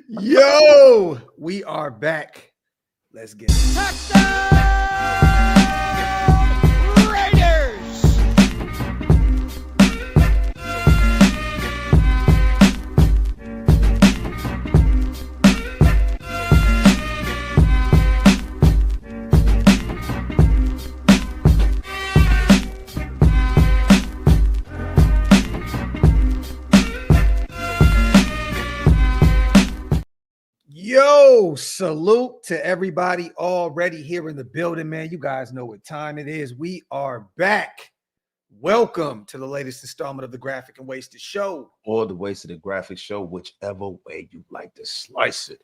Yo, we are back. Let's get it. Touchdown, Raiders! Yo, salute to everybody already here in the building, man. You guys know what time it is. We are back. Welcome to the latest installment of the Graphic and Wasted Show. Or the Wasted and Graphic Show, whichever way you like to slice it.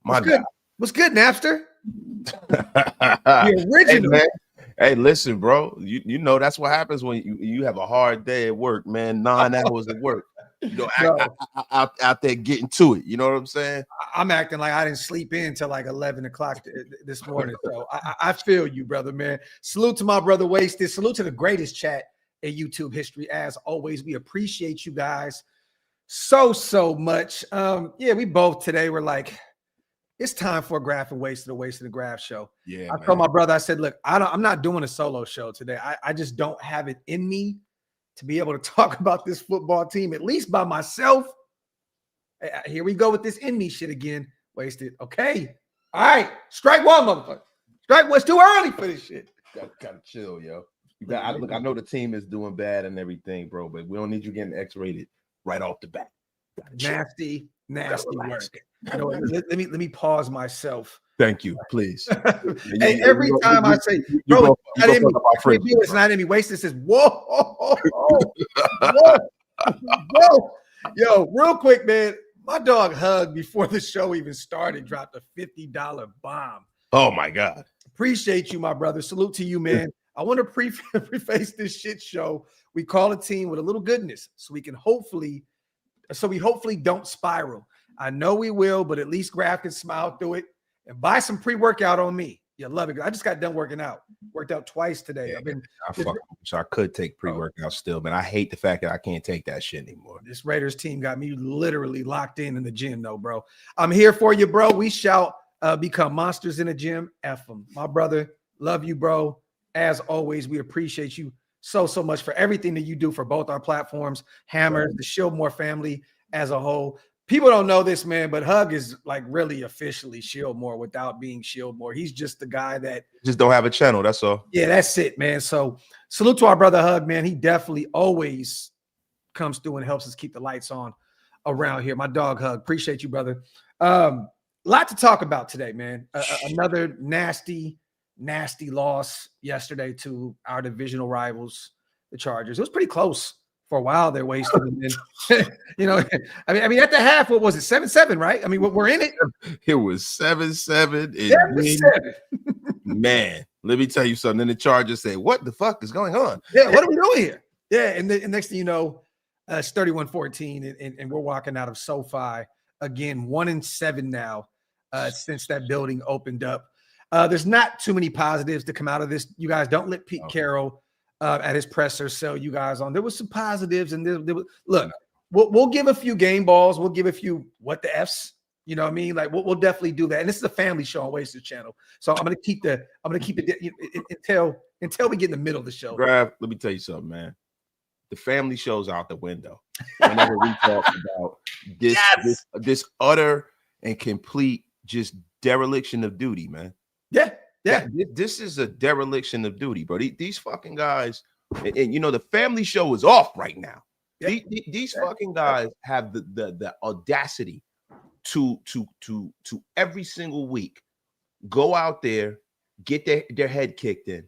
What's good? What's good, Napster? The original. Hey, man. Hey, listen, bro. You know that's what happens when you have a hard day at work, man. 9 hours at work. You know, out there getting to it. You know what I'm saying? I'm acting like I didn't sleep in till like 11 o'clock this morning. So I feel you, brother, man. Salute to my brother Wasted. Salute to the greatest chat in YouTube history. As always, we appreciate you guys so much. Yeah, we both today were like, it's time for a Graph and Wasted, a Wasted and Graph show. Yeah. I told my brother, I said, look, I'm not doing a solo show today. I just don't have it in me to be able to talk about this football team, at least by myself. Here we go with this in me shit again. Wasted. Okay. All right. Strike one, motherfucker. Strike one. It's too early for this shit. Gotta chill, yo. Look, I know the team is doing bad and everything, bro, but we don't need you getting X-rated right off the bat. Nasty work. You know, let me pause myself. Thank you, please. Hey, every time I say, bro, it's not in me. Wasted says, whoa. Yo, real quick, man. My dog Hug, before the show even started, dropped a $50 bomb. Oh my God. Appreciate you, my brother. Salute to you, man. I want to preface this shit show. We call a team with a little goodness, so we hopefully don't spiral. I know we will, but at least Graphk can smile through it and buy some pre-workout on me. You love it. I just got done working out. Worked out twice today. Yeah, so I could take pre-workout still, but I hate the fact that I can't take that shit anymore. This Raiders team got me literally locked in the gym, though, bro. I'm here for you, bro. We shall become monsters in the gym. F them. My brother, love you, bro. As always, we appreciate you so much for everything that you do for both our platforms, Hammer, the Shieldmore family as a whole. People don't know this, man, but Hug is like really officially Shieldmore without being Shieldmore. He's just the guy that just don't have a channel. That's all. Yeah, that's it, man. So salute to our brother Hug, man. He definitely always comes through and helps us keep the lights on around here. My dog Hug. Appreciate you, brother. Lot to talk about today, man. Another nasty loss yesterday to our divisional rivals, the Chargers. It was pretty close. For a while, they're wasted. You know, I mean, at the half, what was it? 7-7, right? I mean, we're in it. It was 7-7. 7-7. Man, let me tell you something. Then the Chargers say, "What the fuck is going on? Yeah, what are we doing here?" Yeah, and the next thing you know, it's 31-14, and we're walking out of SoFi again, 1-7 now since that building opened up. There's not too many positives to come out of this. You guys don't let Pete Carroll at his presser sell you guys on. There was some positives, and there was, look, we'll give a few game balls. We'll give a few what the F's. You know what I mean? Like we'll definitely do that. And this is a family show on Wasted Channel, so I'm gonna keep it until we get in the middle of the show. Grav, let me tell you something, man. The family show's out the window. Whenever we talk about this utter and complete just dereliction of duty, man. Yeah, this is a dereliction of duty, bro. These fucking guys, and you know the family show is off right now. Yeah. These fucking guys have the audacity to every single week go out there, get their head kicked in,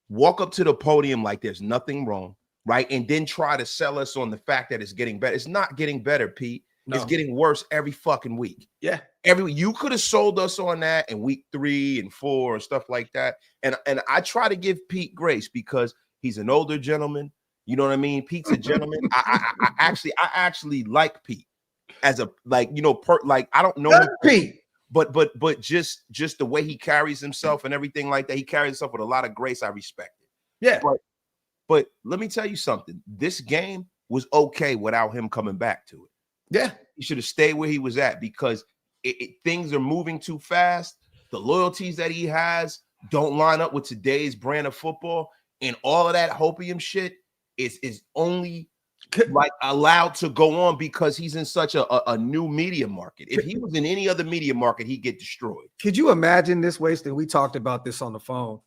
walk up to the podium like there's nothing wrong, right, and then try to sell us on the fact that it's getting better. It's not getting better, Pete. No. It's getting worse every fucking week. Yeah. Every week. You could have sold us on that in week 3 and 4 and stuff like that. And I try to give Pete grace because he's an older gentleman. You know what I mean? Pete's a gentleman. I actually like Pete as a I don't know him, Pete. But just the way he carries himself and everything like that, he carries himself with a lot of grace. I respect it. Yeah. But let me tell you something. This game was okay without him coming back to it. Yeah. He should have stayed where he was at because things are moving too fast. The loyalties that he has don't line up with today's brand of football, and all of that hopium shit is only like allowed to go on because he's in such a new media market. If he was in any other media market, he'd get destroyed. Could you imagine this, Wasted? We talked about this on the phone.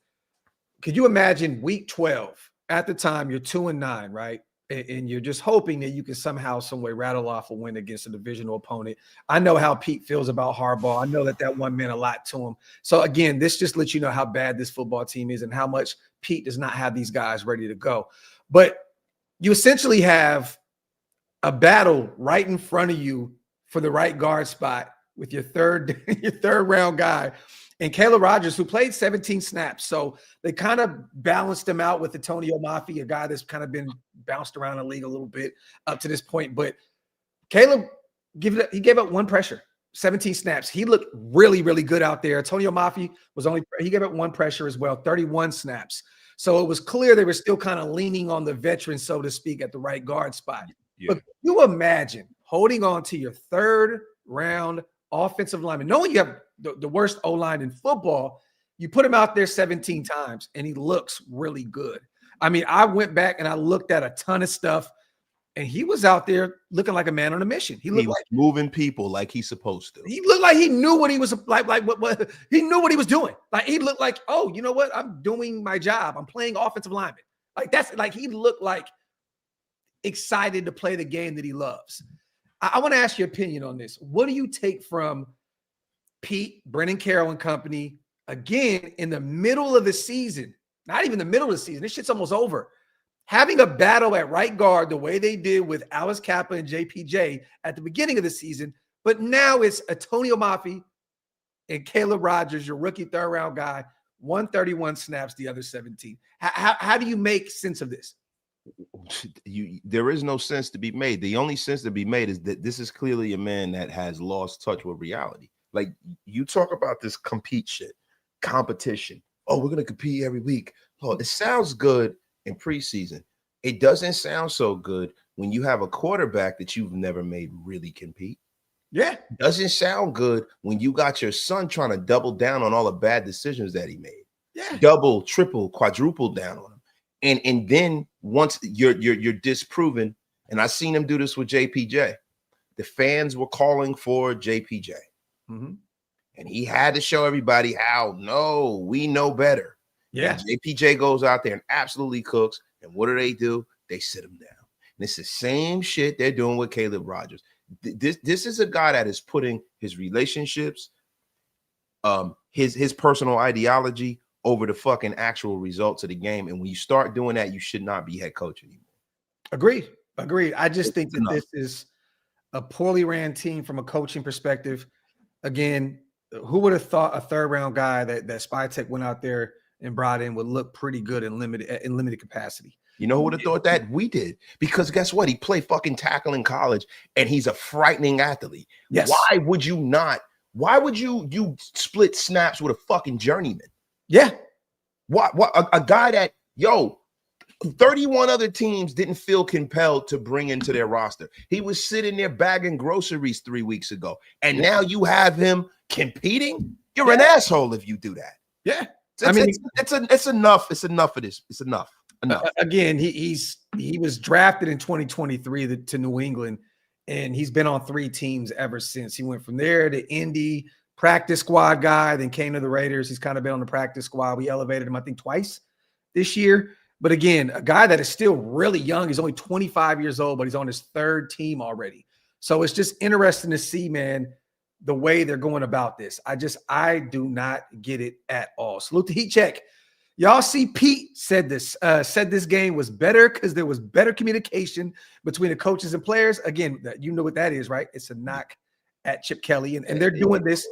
Could you imagine week 12? At the time, you're 2-9, right? And you're just hoping that you can somehow, some way rattle off a win against a divisional opponent. I know how Pete feels about Harbaugh. I know that one meant a lot to him. So again, this just lets you know how bad this football team is and how much Pete does not have these guys ready to go. But you essentially have a battle right in front of you for the right guard spot with your third round guy. And Caleb Rogers, who played 17 snaps. So they kind of balanced him out with Antonio Mafi, a guy that's kind of been bounced around the league a little bit up to this point. But Caleb, he gave up one pressure, 17 snaps. He looked really, really good out there. Antonio Mafi he gave up one pressure as well, 31 snaps. So it was clear they were still kind of leaning on the veteran, so to speak, at the right guard spot. Yeah. But you imagine holding on to your third round offensive lineman, knowing you have the worst O-line in football, you put him out there 17 times, and he looks really good. I mean, I went back and I looked at a ton of stuff, and he was out there looking like a man on a mission. He looked like moving people like he's supposed to. He looked like he knew what he was like what he knew what he was doing. Like he looked like, oh, you know what? I'm doing my job. I'm playing offensive lineman. Like that's like he looked like excited to play the game that he loves. I want to ask your opinion on this. What do you take from Pete, Brennan Carroll and company, again, in the middle of the season, not even the middle of the season, this shit's almost over, having a battle at right guard the way they did with Alice Kappa and JPJ at the beginning of the season, but now it's Antonio Mafi and Caleb Rogers, your rookie third-round guy, 131 snaps, the other 17. How do you make sense of this? There is no sense to be made. The only sense to be made is that this is clearly a man that has lost touch with reality. Like you talk about this competition. Oh, we're going to compete every week. Oh, it sounds good in preseason. It doesn't sound so good when you have a quarterback that you've never made really compete. Yeah. It doesn't sound good when you got your son trying to double down on all the bad decisions that he made. Yeah. Double, triple, quadruple down on him. And then once you're disproven, and I seen him do this with JPJ, the fans were calling for JPJ. Mm-hmm. And he had to show everybody how, no, we know better. Yeah. And JPJ goes out there and absolutely cooks. And what do? They sit him down. And it's the same shit they're doing with Caleb Rogers. This is a guy that is putting his relationships, his personal ideology over the fucking actual results of the game. And when you start doing that, you should not be head coach anymore. Agreed. I just think that this is a poorly ran team from a coaching perspective. Again, who would have thought a third-round guy that Spytech went out there and brought in would look pretty good in limited capacity? You know who would have thought that? We did. Because guess what? He played fucking tackle in college, and he's a frightening athlete. Yes. Why would you not? Why would you split snaps with a fucking journeyman? Yeah. What a guy that, 31 other teams didn't feel compelled to bring into their roster. He was sitting there bagging groceries 3 weeks ago, and now you have him competing? You're an asshole if you do that. Yeah. It's enough. It's enough of this. It's enough. Again, he was drafted in 2023 to New England, and he's been on 3 teams ever since. He went from there to Indy, practice squad guy, then came to the Raiders. He's kind of been on the practice squad. We elevated him, I think, twice this year. But again, a guy that is still really young. He's only 25 years old, but he's on his 3rd team already. So it's just interesting to see, man, the way they're going about this. I do not get it at all. Salute to Heat Check. Y'all see Pete said this game was better because there was better communication between the coaches and players. Again, you know what that is, right? It's a knock at Chip Kelly. And they're doing this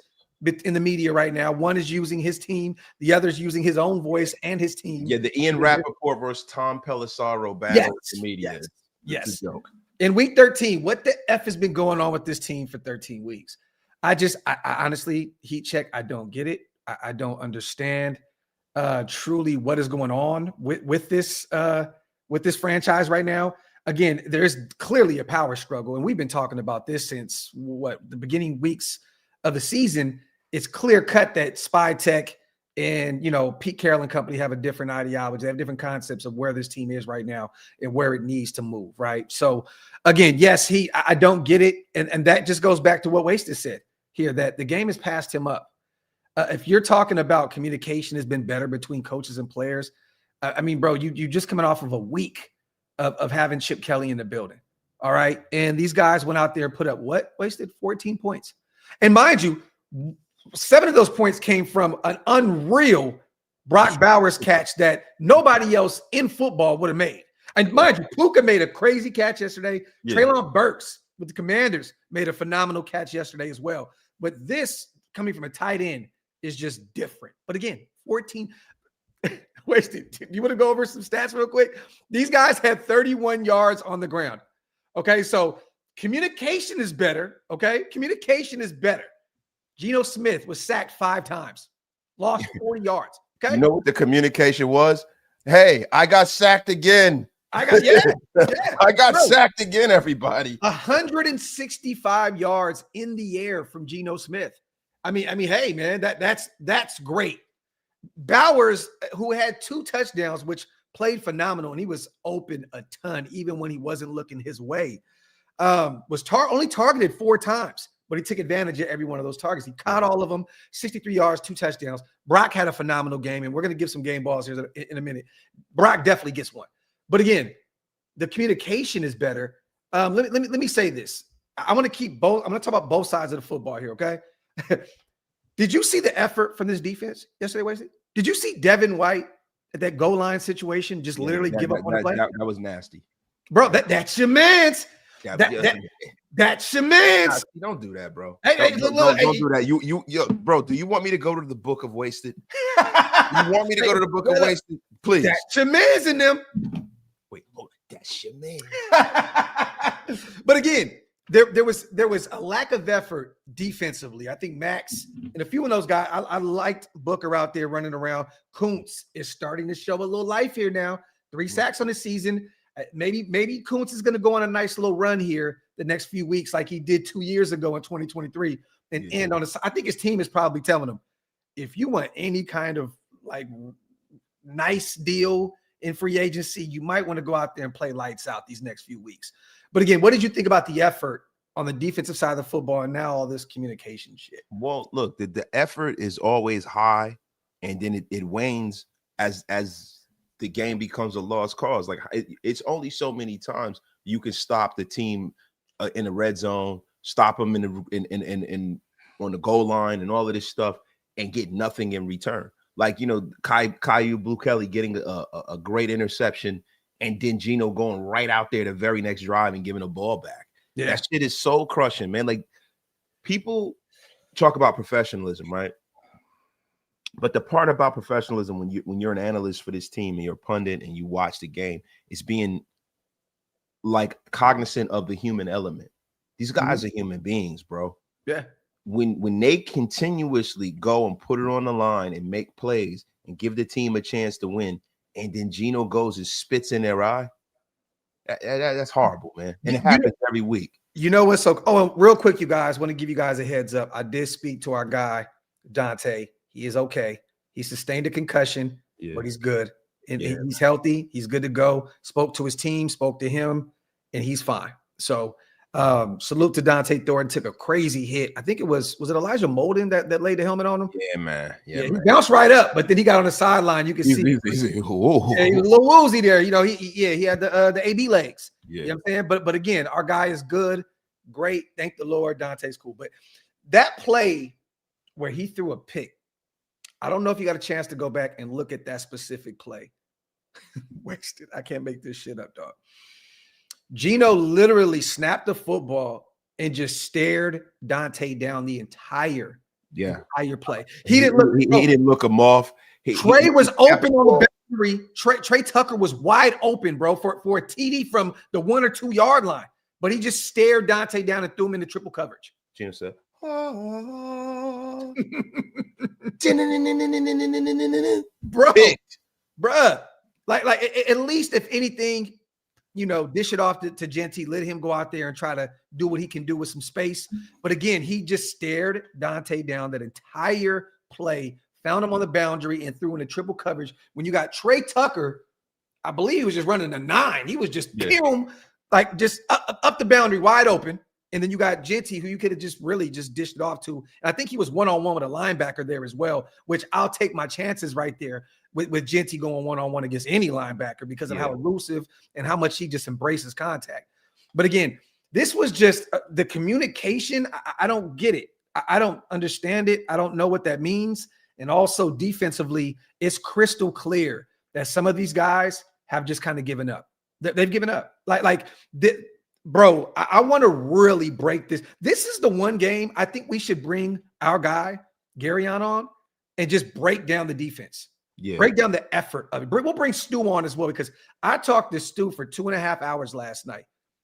in the media right now. One is using his team. The other is using his own voice and his team. Yeah, the Ian Rappaport versus Tom Pelissaro battle with the media. Yes. It's a joke. In week 13, what the F has been going on with this team for 13 weeks? I honestly, Heat Check, I don't get it. I don't understand truly what is going on with this franchise right now. again, there's clearly a power struggle. And we've been talking about this since the beginning weeks of the season. It's clear cut that Spy Tech and, Pete Carroll and company have a different ideology. They have different concepts of where this team is right now and where it needs to move, right? So, again, yes, I don't get it. And that just goes back to what Wasted said here, that the game has passed him up. If you're talking about communication has been better between coaches and players, I mean, bro, you just coming off of a week of having Chip Kelly in the building, all right? And these guys went out there and put up what? Wasted 14 points. And mind you, 7 of those points came from an unreal Brock Bowers catch that nobody else in football would have made. And mind you, Puka made a crazy catch yesterday. Yeah. Treylon Burks with the Commanders made a phenomenal catch yesterday as well. But this coming from a tight end is just different. But again, 14. Wasted. You want to go over some stats real quick? These guys had 31 yards on the ground. Okay, so communication is better. Okay, communication is better. Geno Smith was sacked 5 times, lost 40 yards. Okay, you know what the communication was? Hey, I got sacked again. I got sacked again, everybody. 165 yards in the air from Geno Smith. I mean, hey, man, that's great. Bowers, who had 2 touchdowns, which played phenomenal, and he was open a ton, even when he wasn't looking his way, was only targeted 4 times, but he took advantage of every one of those targets. He caught all of them, 63 yards, 2 touchdowns. Brock had a phenomenal game, and we're going to give some game balls here in a minute. Brock definitely gets one. But again, the communication is better. Let me say this. I want to keep both. I'm going to talk about both sides of the football here, okay? Did you see the effort from this defense yesterday, Wasted? Did you see Devin White at that goal line situation just literally give up on the play? That was nasty. Bro, that's your man's. That's your man's. You don't do that, bro. Hey, don't do that. You, bro, do you want me to go to the book of Wasted? You want me to go to the book of Wasted? Please. That's your man's in them. Wait, hold it. That's your man. But again, there was a lack of effort defensively. I think Max and a few of those guys, I liked Booker out there running around. Kuntz is starting to show a little life here now. 3 sacks on the season. Maybe Kuntz is going to go on a nice little run here the next few weeks like he did 2 years ago in 2023 and end on I think his team is probably telling him, if you want any kind of like nice deal in free agency, you might want to go out there and play lights out these next few weeks. But again, what did you think about the effort on the defensive side of the football and now all this communication shit? Well, look, the effort is always high, and then it wanes as the game becomes a lost cause. Like it's only so many times you can stop the team in the red zone, stop them in on the goal line and all of this stuff, and get nothing in return. Like, Caillou Blue Kelly getting a great interception, and then Geno going right out there the very next drive and giving the ball back. Yeah. That shit is so crushing, man. Like, people talk about professionalism, right? But the part about professionalism when you're an analyst for this team and you're a pundit and you watch the game is being like cognizant of the human element. These guys are human beings, bro. Yeah. When they continuously go and put it on the line and make plays and give the team a chance to win, and then Geno goes and spits in their eye, that's horrible, man. And it happens every week. You know what's so? Oh, real quick, you guys, want to give you guys a heads up. I did speak to our guy, Dante. He is okay. He sustained a concussion, but he's good. And he's healthy. He's good to go. Spoke to his team, spoke to him, and he's fine. So salute to Dante Thornton. Took a crazy hit. I think it was it Elijah Molden that laid the helmet on him? Yeah, man. Yeah, he bounced right up, but then he got on the sideline. You can see he was a little woozy there. He had the AB legs. Yeah. You know what I'm saying? But again, our guy is good. Great. Thank the Lord. Dante's cool. But that play where he threw a pick, I don't know if you got a chance to go back and look at that specific play. Wasted. I can't make this shit up, dog. Geno literally snapped the football and just stared Dante down the entire play. He didn't look him off. Trey was open on the boundary. Trey Tucker was wide open, bro, for a TD from the 1 or 2 yard line. But he just stared Dante down and threw him into triple coverage. Geno said, bro, like at least if anything, dish it off to Genty, let him go out there and try to do what he can do with some space. But again, he just stared Dante down that entire play, found him on the boundary and threw in a triple coverage. When you got Trey Tucker, I believe he was just running a 9. He was just like just up the boundary wide open. And then you got Genty, who you could have just really just dished it off to. And I think he was one-on-one with a linebacker there as well, which I'll take my chances right there with Genty going one-on-one against any linebacker because of how elusive and how much he just embraces contact. But again, this was just the communication. I don't get it. I don't understand it. I don't know what that means. And also defensively, it's crystal clear that some of these guys have just kind of given up. They've given up. Bro, I want to really break this. This is the one game I think we should bring our guy, Garyon, on and just break down the defense. Yeah. Break down the effort of it. We'll bring Stu on as well because I talked to Stu for 2.5 hours last night.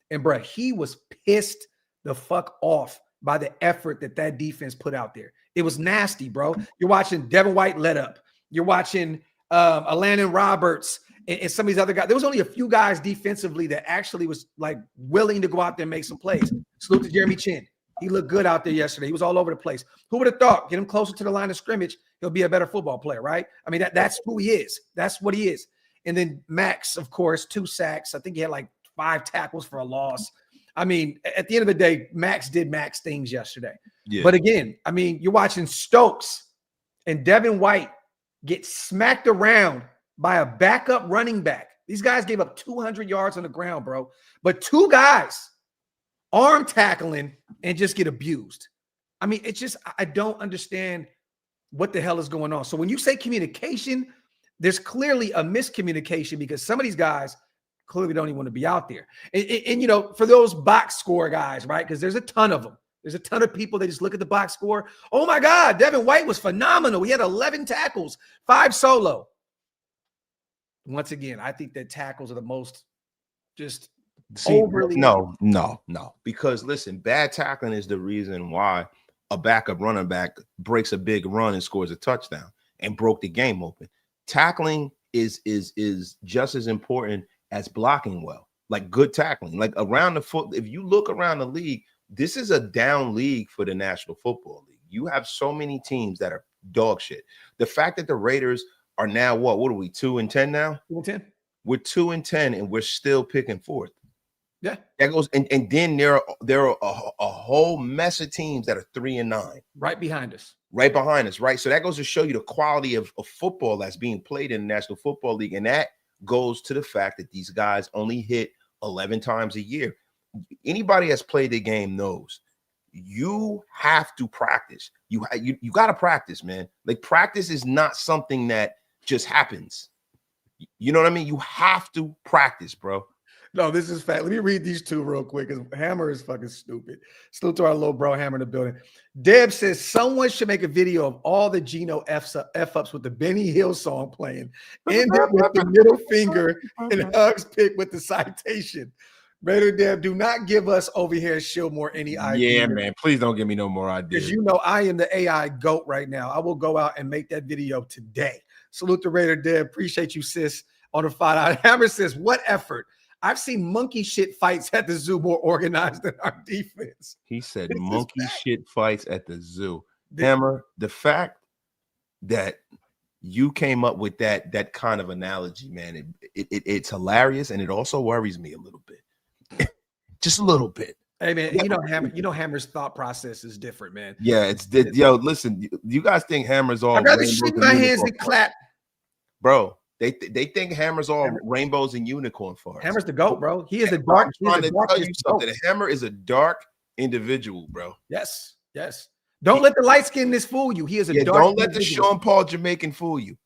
And, bro, he was pissed the fuck off by the effort that defense put out there. It was nasty, bro. You're watching Devin White let up. You're watching Alandon Roberts and some of these other guys. There was only a few guys defensively that actually was like willing to go out there and make some plays. Salute to Jeremy Chin. He looked good out there yesterday. He was all over the place. Who would have thought? Get him closer to the line of scrimmage, he'll be a better football player, right? I mean, that's who he is. That's what he is. And then Max, of course, 2 sacks. I think he had like 5 tackles for a loss. I mean, at the end of the day, Max did Max things yesterday. Yeah. But again, I mean, you're watching Stokes and Devin White get smacked around by a backup running back. These guys gave up 200 yards on the ground, bro. But 2 guys arm tackling and just get abused. I mean, it's just, I don't understand what the hell is going on. So when you say communication, there's clearly a miscommunication because some of these guys clearly don't even want to be out there. And for those box score guys, right? Because there's a ton of them. There's a ton of people that just look at the box score. Oh my God, Devin White was phenomenal. He had 11 tackles, 5 solo. Once again, I think that tackles are the most just overly. No. Because listen, bad tackling is the reason why a backup running back breaks a big run and scores a touchdown and broke the game open. Tackling is just as important as blocking well, like good tackling, like around the foot. If you look around the league, this is a down league for the National Football League. You have so many teams that are dog shit. The fact that the Raiders are now what are we 2-10 now? 2-10. We're 2-10 and we're still picking 4th. Yeah, that goes, and then there are a whole mess of teams that are 3-9, right behind us. Right. So that goes to show you the quality of football that's being played in the National Football League, and that goes to the fact that these guys only hit 11 times a year. Anybody that's played the game knows you have to practice. You got to practice, man. Like practice is not something that just happens. You know what I mean? You have to practice, bro. No, this is fact. Let me read these 2 real quick because Hammer is fucking stupid. Still to our little bro Hammer in the building. Deb says someone should make a video of all the Geno F-ups with the Benny Hill song playing. End it with the middle finger and Hugs pick with the citation. Raider Deb, do not give us over here Shillmore any idea. Yeah, man. Please don't give me no more ideas. Because I am the AI GOAT right now. I will go out and make that video today. Salute to Raider Deb. Appreciate you, sis, on the 5. Hammer says, what effort? I've seen monkey shit fights at the zoo more organized than our defense. He said monkey shit fights at the zoo. Hammer, the fact that you came up with that kind of analogy, man, it's hilarious, and it also worries me a little bit. Just a little bit. Hey man, Hammer's thought process is different, man. Yeah, yo, listen, you guys think Hammer's all I'd rather shake my hands and clap. Bro, they think Hammer's all rainbows and unicorn farts. Hammer's the GOAT, bro. He is a dark. I'm trying to tell you something. Hammer is a dark individual, bro. Yes. Don't let the light skinness fool you. He is a dark. Don't let the Sean Paul Jamaican fool you.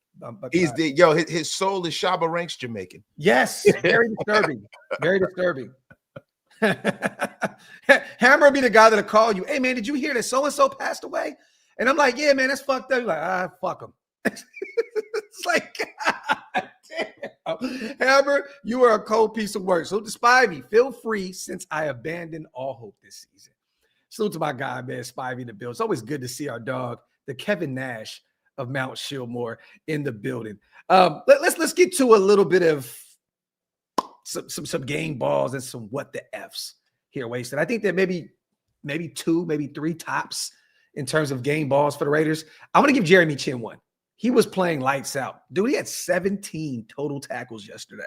He's his soul is Shabba Ranks Jamaican. Yes, very disturbing. Very disturbing. Hammer be the guy that'll call you. Hey man, did you hear that so and so passed away? And I'm like, yeah, man, that's fucked up. You're like, fuck him. It's like, God damn. Hammer, you are a cold piece of work. So to Spivey, feel free since I abandoned all hope this season. Salute to my guy, man, Spivey in the building. It's always good to see our dog, the Kevin Nash of Mount Shillmore, in the building. Let's get to a little bit of some game balls and some what the F's here wasted. I think that maybe 2, maybe 3 tops in terms of game balls for the Raiders. I want to give Jeremy Chin one. He was playing lights out. Dude, he had 17 total tackles yesterday.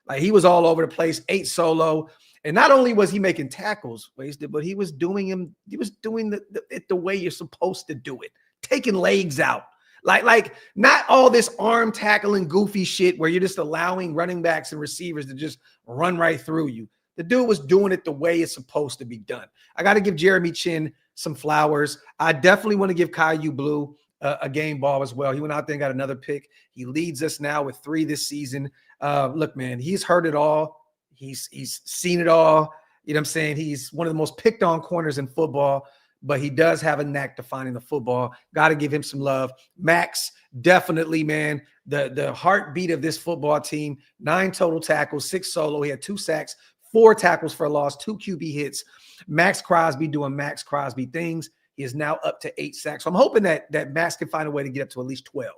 Like, he was all over the place, 8 solo. And not only was he making tackles wasted, but he was doing it the way you're supposed to do it. Taking legs out. Like not all this arm tackling goofy shit where you're just allowing running backs and receivers to just run right through you. The dude was doing it the way it's supposed to be done. I got to give Jeremy Chin some flowers. I definitely want to give Caillou Blue a game ball as well. He went out there and got another pick. He leads us now with 3 this season. Look, man, he's heard it all. He's seen it all. You know what I'm saying? He's one of the most picked on corners in football, but he does have a knack to finding the football. Got to give him some love. Max, definitely, man, the heartbeat of this football team. 9 total tackles, 6 solo. He had 2 sacks, 4 tackles for a loss, 2 QB hits. Max Crosby doing Max Crosby things. He is now up to 8 sacks. So I'm hoping that Max can find a way to get up to at least 12,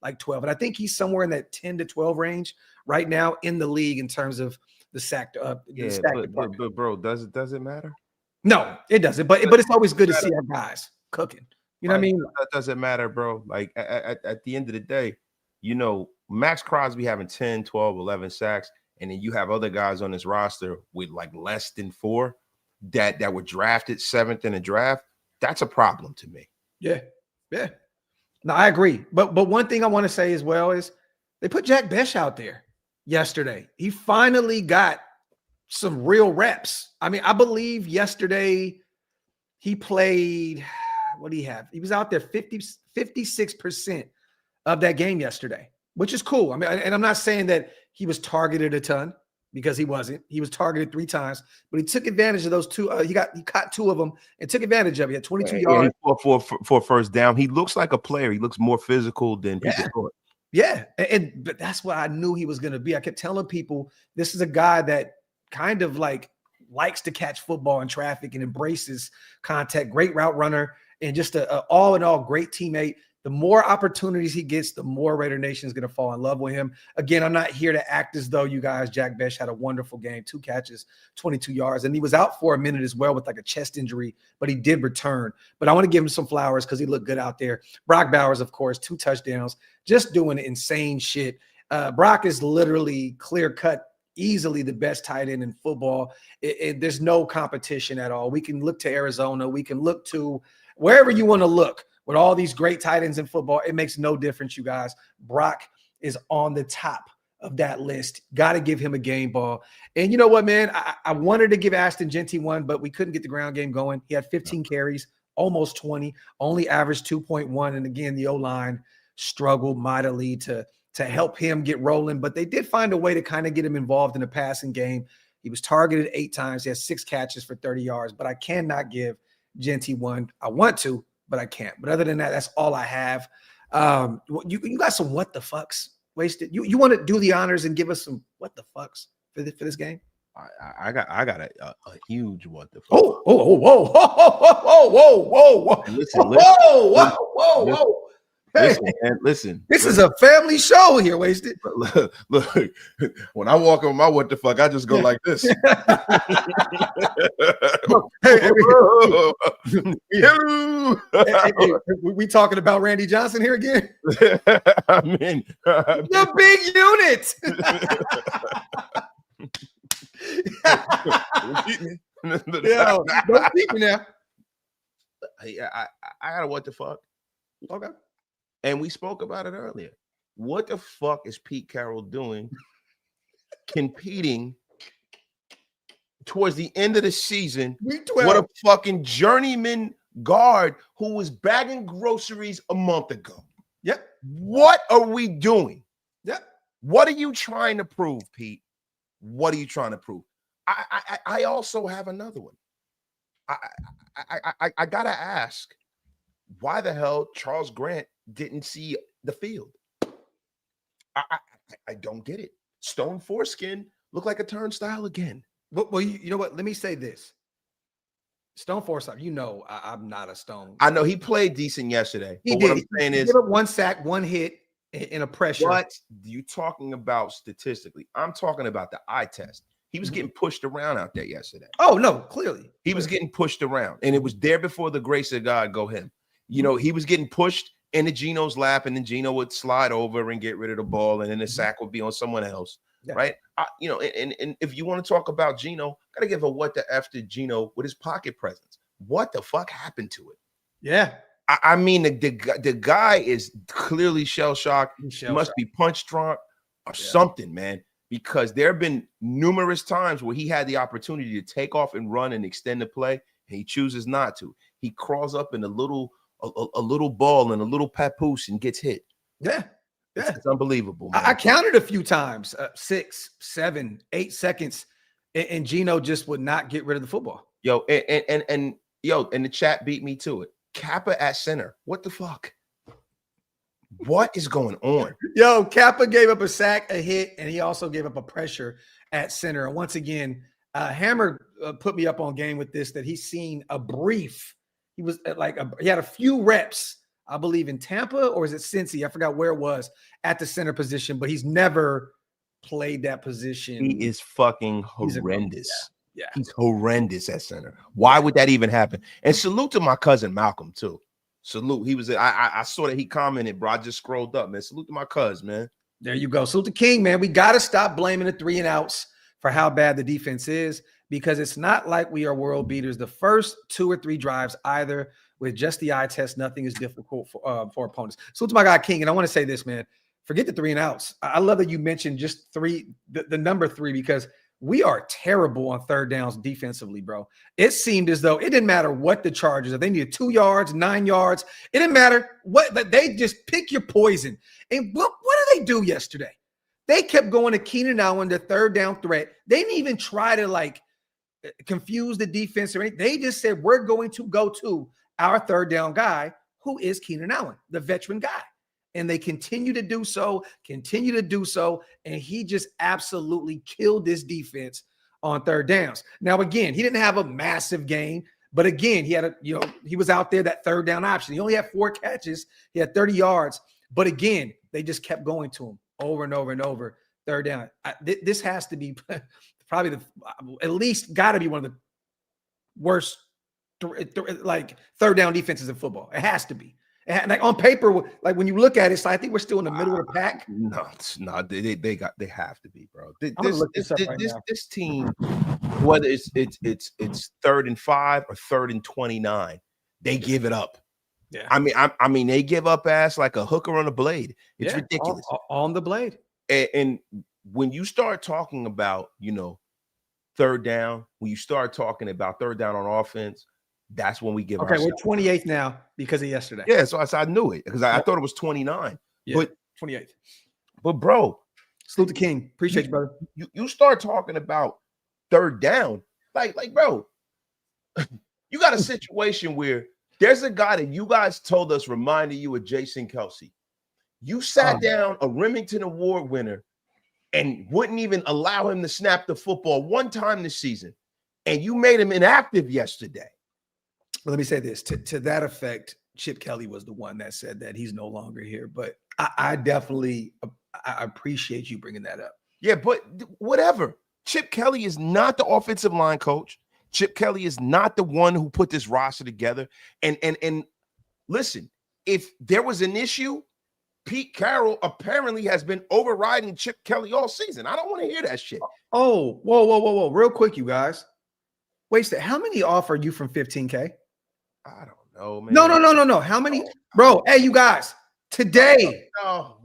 like 12. And I think he's somewhere in that 10 to 12 range right now in the league in terms of the sack. But bro, does it matter? No, it doesn't. But it's always good to see our guys cooking. You know what I mean? That doesn't matter, bro. Like at the end of the day, you know, Max Crosby having 10, 12, 11 sacks, and then you have other guys on this roster with like less than 4 that were drafted 7th in the draft. That's a problem to me. Yeah. No, I agree. But one thing I want to say as well is they put Jack Besh out there yesterday. He finally got some real reps. I mean, I believe yesterday he played, what do he have? He was out there 56% of that game yesterday, which is cool. I mean, and I'm not saying that he was targeted a ton, because he wasn't. He was targeted 3 times, but he took advantage of those 2. He caught 2 of them and took advantage of it. He had 22 yards. He fought for first down. He looks like a player. He looks more physical than people thought. Yeah, but that's what I knew he was going to be. I kept telling people this is a guy that kind of like likes to catch football in traffic and embraces contact. Great route runner and just a all in all great teammate. The more opportunities he gets, the more Raider Nation is going to fall in love with him. Again, I'm not here to act as though you guys, Jack Besh had a wonderful game, 2 catches, 22 yards, and he was out for a minute as well with like a chest injury, but he did return. But I want to give him some flowers because he looked good out there. Brock Bowers, of course, 2 touchdowns, just doing insane shit. Brock is literally clear-cut, easily the best tight end in football. There's no competition at all. We can look to Arizona. We can look to wherever you want to look. With all these great tight ends in football, it makes no difference, you guys. Brock is on the top of that list. Got to give him a game ball. And you know what, man? I wanted to give Ashton Jeanty one, but we couldn't get the ground game going. He had 15 carries, almost 20, only averaged 2.1. And again, the O-line struggled mightily to help him get rolling. But they did find a way to kind of get him involved in the passing game. He was targeted 8 times. He has 6 catches for 30 yards. But I cannot give Jeanty one. I want to, but I can't. But other than that, that's all I have. You got some what the fucks wasted. You want to do the honors and give us some what the fucks for this game? I got a huge what the fuck. Whoa. Listen. Hey, listen. This is a family show here, Wasted. Look, when I walk on my what the fuck, I just go like this. Hey, we talking about Randy Johnson here again? I mean, the big unit. Yo, don't keep me now. I got a what the fuck. Okay. And we spoke about it earlier. What the fuck is Pete Carroll doing competing towards the end of the season? What a fucking journeyman guard who was bagging groceries a month ago. Yep. What are we doing? Yep. What are you trying to prove, Pete? What are you trying to prove? I also have another one. I gotta ask, why the hell Charles Grant didn't see the field? I don't get it. Stone foreskin look like a turnstile again. Well, you know what? Let me say this. Stone foreskin, you know I'm not a stone. I know he played decent yesterday. He but did. What I'm saying is, give up 1 sack, 1 hit. in a pressure. What you talking about statistically? I'm talking about the eye test. He was getting pushed around out there yesterday. Oh, no, clearly. He was getting pushed around, and it was there before the grace of God go him. You know, he was getting pushed into Gino's lap, and then Gino would slide over and get rid of the ball, and then the sack would be on someone else, right? You know, and if you want to talk about Gino, gotta give a what the F to Gino with his pocket presence. What the fuck happened to it? Yeah. I mean, the guy is clearly shell-shocked. He must be punch drunk or something, man, because there have been numerous times where he had the opportunity to take off and run and extend the play, and he chooses not to. He crawls up in a little ball and a little papoose and gets hit. Yeah. It's unbelievable, man. I counted a few times, 6, 7, 8 seconds, and Gino just would not get rid of the football. Yo, and the chat beat me to it. Kappa at center. What the fuck? What is going on? Yo, Kappa gave up a sack, a hit, and he also gave up a pressure at center. And once again, Hammer put me up on game with this, that he's seen a brief. He was he had a few reps, I believe, in Tampa, or is it Cincy? I forgot where it was, at the center position, but he's never played that position. He is fucking horrendous. Yeah. He's horrendous at center. Why would that even happen? And salute to my cousin Malcolm, too. Salute. He was, I saw that he commented, bro. I just scrolled up, man. Salute to my cuz, man. There you go. Salute to King, man. We got to stop blaming the 3 and outs for how bad the defense is, because it's not like we are world beaters. The first 2 or 3 drives, either with just the eye test, nothing is difficult for opponents. Salute to my guy King. And I want to say this, man. Forget the 3 and outs. I love that you mentioned just 3, the number 3, because we are terrible on third downs defensively, bro. It seemed as though it didn't matter what the Chargers, if they needed 2 yards, 9 yards, it didn't matter what, but they just pick your poison. And what did they do yesterday? They kept going to Keenan Allen, the third down threat. They didn't even try to confuse the defense or anything. They just said, we're going to go to our third down guy, who is Keenan Allen, the veteran guy. And they continue to do so, and he just absolutely killed this defense on third downs. Now, again, he didn't have a massive game, but again, he had he was out there, that third down option. He only had 4 catches. He had 30 yards, but again, they just kept going to him over and over and over. Third down. This has to be probably at least got to be one of the worst third down defenses in football. It has to be. And on paper, when you look at it, I think we're still in the middle of the pack. No, they have to be, bro. This team, whether it's 3rd and 5 or 3rd and 29, they give it up. Yeah, I mean, they give up ass like a hooker on a blade. It's ridiculous on the blade. And when you start talking about third down, when you start talking about third down on offense, that's when we give. Okay, we're 28th now because of yesterday. Yeah, so I knew it because I thought it was 29. Yeah, but 28th. But bro, salute to King. Appreciate you, brother. You start talking about third down, like bro, you got a situation where there's a guy that you guys told us reminded you of Jason Kelsey. You sat down a Remington Award winner and wouldn't even allow him to snap the football one time this season, and you made him inactive yesterday. Well, let me say this. To that effect, Chip Kelly was the one that said that he's no longer here. But I definitely appreciate you bringing that up. Yeah, but whatever. Chip Kelly is not the offensive line coach. Chip Kelly is not the one who put this roster together. And listen, if there was an issue, Pete Carroll apparently has been overriding Chip Kelly all season. I don't want to hear that shit. Oh, whoa. Real quick, you guys. Wait, how many off are you from 15K? I don't know, man. No. How many? Bro, hey, you guys. Today. No.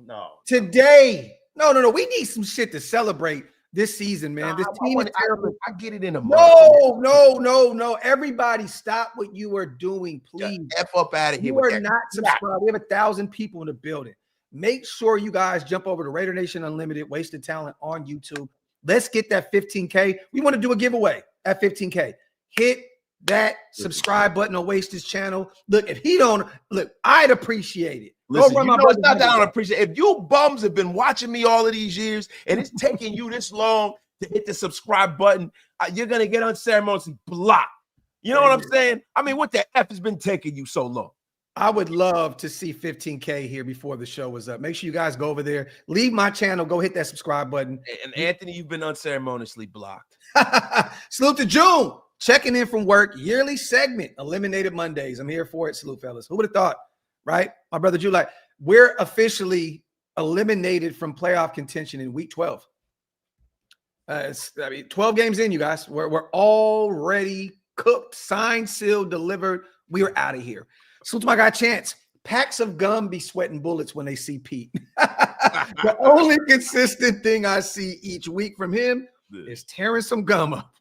Today. No. We need some shit to celebrate this season, man. This team is terrible. I get it in a month. No. Everybody stop what you are doing, please. F up out of here. You are not subscribed. We have 1,000 people in the building. Make sure you guys jump over to Raider Nation Unlimited, Wasted Talent on YouTube. Let's get that 15K. We want to do a giveaway at 15K. Hit that subscribe button on Wasted's channel. Look, if he don't, I'd appreciate it. Listen, it's not that I don't appreciate it. If you bums have been watching me all of these years and it's taking you this long to hit the subscribe button, you're going to get unceremoniously blocked. You know what I'm saying? I mean, what the F has been taking you so long? I would love to see 15K here before the show is up. Make sure you guys go over there, leave my channel, go hit that subscribe button. And Anthony, you've been unceremoniously blocked. Salute to June, checking in from work, yearly segment, Eliminated Mondays. I'm here for it. Salute, fellas. Who would have thought, right? My brother June, like, we're officially eliminated from playoff contention in week 12. 12 games in, you guys. We're already cooked, signed, sealed, delivered. We are out of here. Salute to my guy Chance. Packs of gum be sweating bullets when they see Pete. The only consistent thing I see each week from him is tearing some gum up.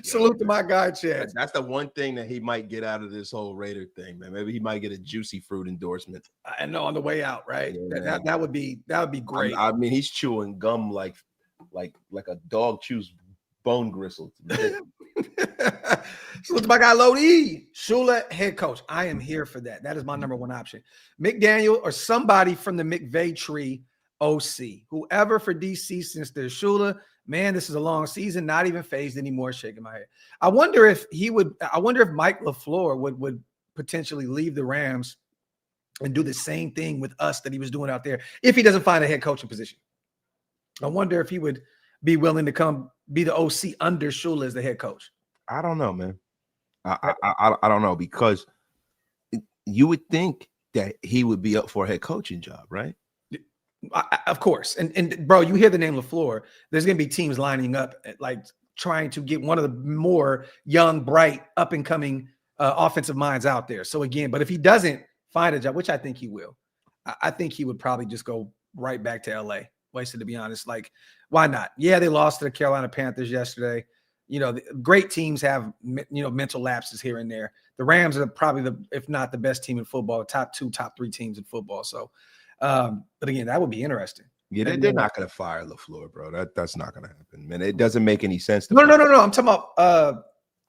Salute to my guy Chance. That's the one thing that he might get out of this whole Raider thing, man. Maybe he might get a juicy fruit endorsement. I know, on the way out, right? Yeah, that would be great. I mean, he's chewing gum like a dog chews bone gristle. Salute to my guy Lodi. Shula head coach. I am here for that. That is my number one option. McDaniel or somebody from the McVay tree OC. Whoever for DC since there's Shula. Man, this is a long season. Not even phased anymore. Shaking my head. I wonder if Mike LaFleur would potentially leave the Rams and do the same thing with us that he was doing out there if he doesn't find a head coaching position. I wonder if he would be willing to come be the OC under Shula as the head coach. I don't know, man. I don't know, because you would think that he would be up for a head coaching job, right? Of course. And bro, you hear the name LaFleur, there's going to be teams lining up, like trying to get one of the more young, bright, up-and-coming offensive minds out there. So again, but if he doesn't find a job, which I think he will, I think he would probably just go right back to LA. Wasted, to be honest. Like, why not? Yeah, they lost to the Carolina Panthers yesterday. You know, great teams have, mental lapses here and there. The Rams are probably if not the best team in football, top 2, top 3 teams in football. So, but again, that would be interesting. Yeah, they're not going to fire LaFleur, bro. That's not going to happen, man. It doesn't make any sense. No. I'm talking about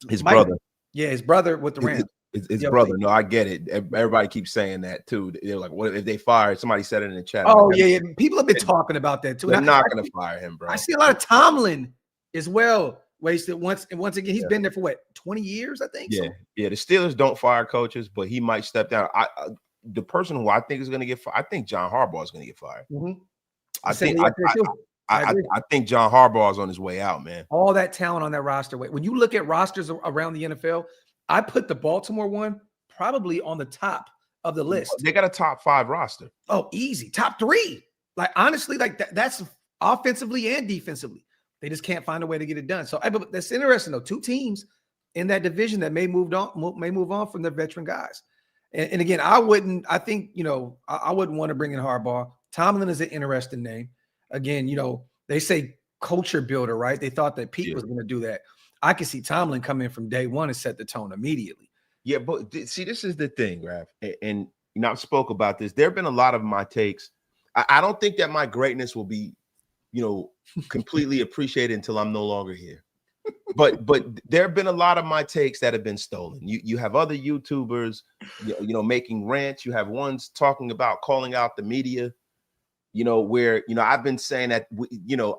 his brother. Yeah, his brother with the Rams. His brother. No, I get it. Everybody keeps saying that too. They're like, what if they fire? Somebody said it in the chat. Oh, yeah. People have been talking about that too. They're not going to fire him, bro. I see a lot of Tomlin as well. Wasted once again. He's been there for 20 years, I think. Yeah, yeah. The Steelers don't fire coaches, but he might step down. The person who I think is going to get fired, I think John Harbaugh is going to get fired. Mm-hmm. I think John Harbaugh is on his way out, man. All that talent on that roster. When you look at rosters around the NFL, I put the Baltimore one probably on the top of the list. They got a top 5 roster. Oh, easy. Top 3. Like, honestly, like that's offensively and defensively. They just can't find a way to get it done. So that's interesting, though. 2 teams in that division that may move on from their veteran guys. And again, I wouldn't want to bring in Harbaugh. Tomlin is an interesting name. Again, they say culture builder, right? They thought that Pete was going to do that. I could see Tomlin come in from day one and set the tone immediately. Yeah, but see, this is the thing, Graphk, and I've spoke about this. There have been a lot of my takes. I don't think that my greatness will be, completely appreciated until I'm no longer here. But there have been a lot of my takes that have been stolen. You have other YouTubers, making rants. You have ones talking about calling out the media. Where I've been saying that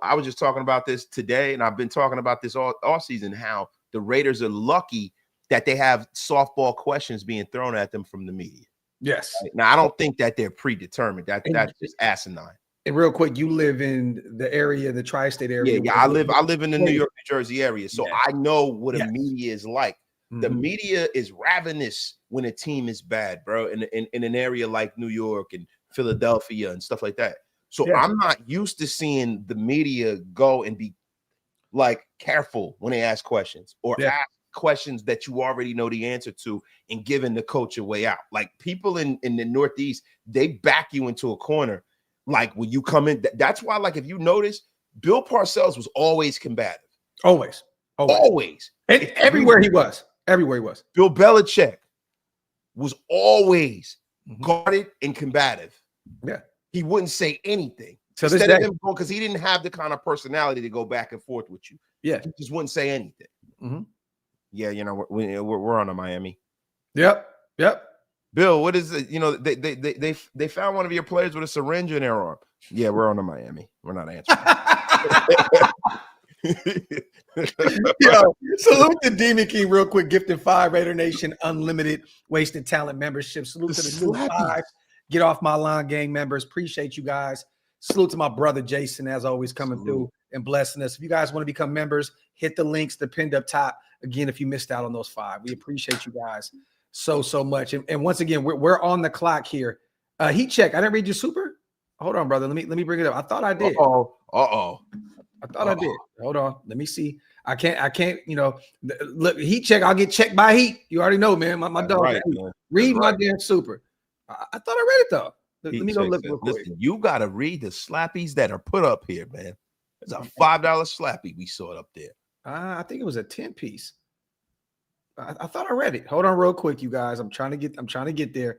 I was just talking about this today, and I've been talking about this all season, how the Raiders are lucky that they have softball questions being thrown at them from the media. Yes. Right? Now, I don't think that they're predetermined. That's just asinine. And real quick, you live in the area, the tri-state area. Yeah. I live in the New York, New Jersey area, so I know what a media is like. Mm-hmm. The media is ravenous when a team is bad, bro. In an area like New York and Philadelphia and stuff like that. So I'm not used to seeing the media go and be like careful when they ask questions or ask questions that you already know the answer to and giving the coach a way out. Like people in the Northeast, they back you into a corner. Like when you come in, that's why, like, if you notice, Bill Parcells was always combative. Always. And everywhere he was. Bill Belichick was always guarded and combative. Yeah. He wouldn't say anything. So instead of him, because he didn't have the kind of personality to go back and forth with you. Yeah. He just wouldn't say anything. Mm-hmm. Yeah, we're on to Miami. Yep. Bill, what is it? They found one of your players with a syringe in their arm. Yeah, we're on to Miami. We're not answering. Yo, salute to Demon King real quick. Gifted 5 Raider Nation Unlimited Wasted Talent membership. Salute to the new 5 Get Off My Lawn gang members. Appreciate you guys. Salute to my brother Jason, as always, coming through and blessing us. If you guys want to become members, hit the links, they're pinned up top. Again, if you missed out on those 5, we appreciate you guys so much. And once again, we're on the clock here. Heat check. I didn't read your super. Hold on, brother. Let me bring it up. I thought I did. I thought I did. Hold on. Let me see. I can't, look, heat check. I'll get checked by heat. You already know, man. My dog. Right, read my damn super. I thought I read it though. Let me go look real quick. Listen, you got to read the slappies that are put up here, man. There's a $5 slappy we saw it up there. I think it was a 10-piece. I thought I read it. Hold on real quick, you guys. I'm trying to get there.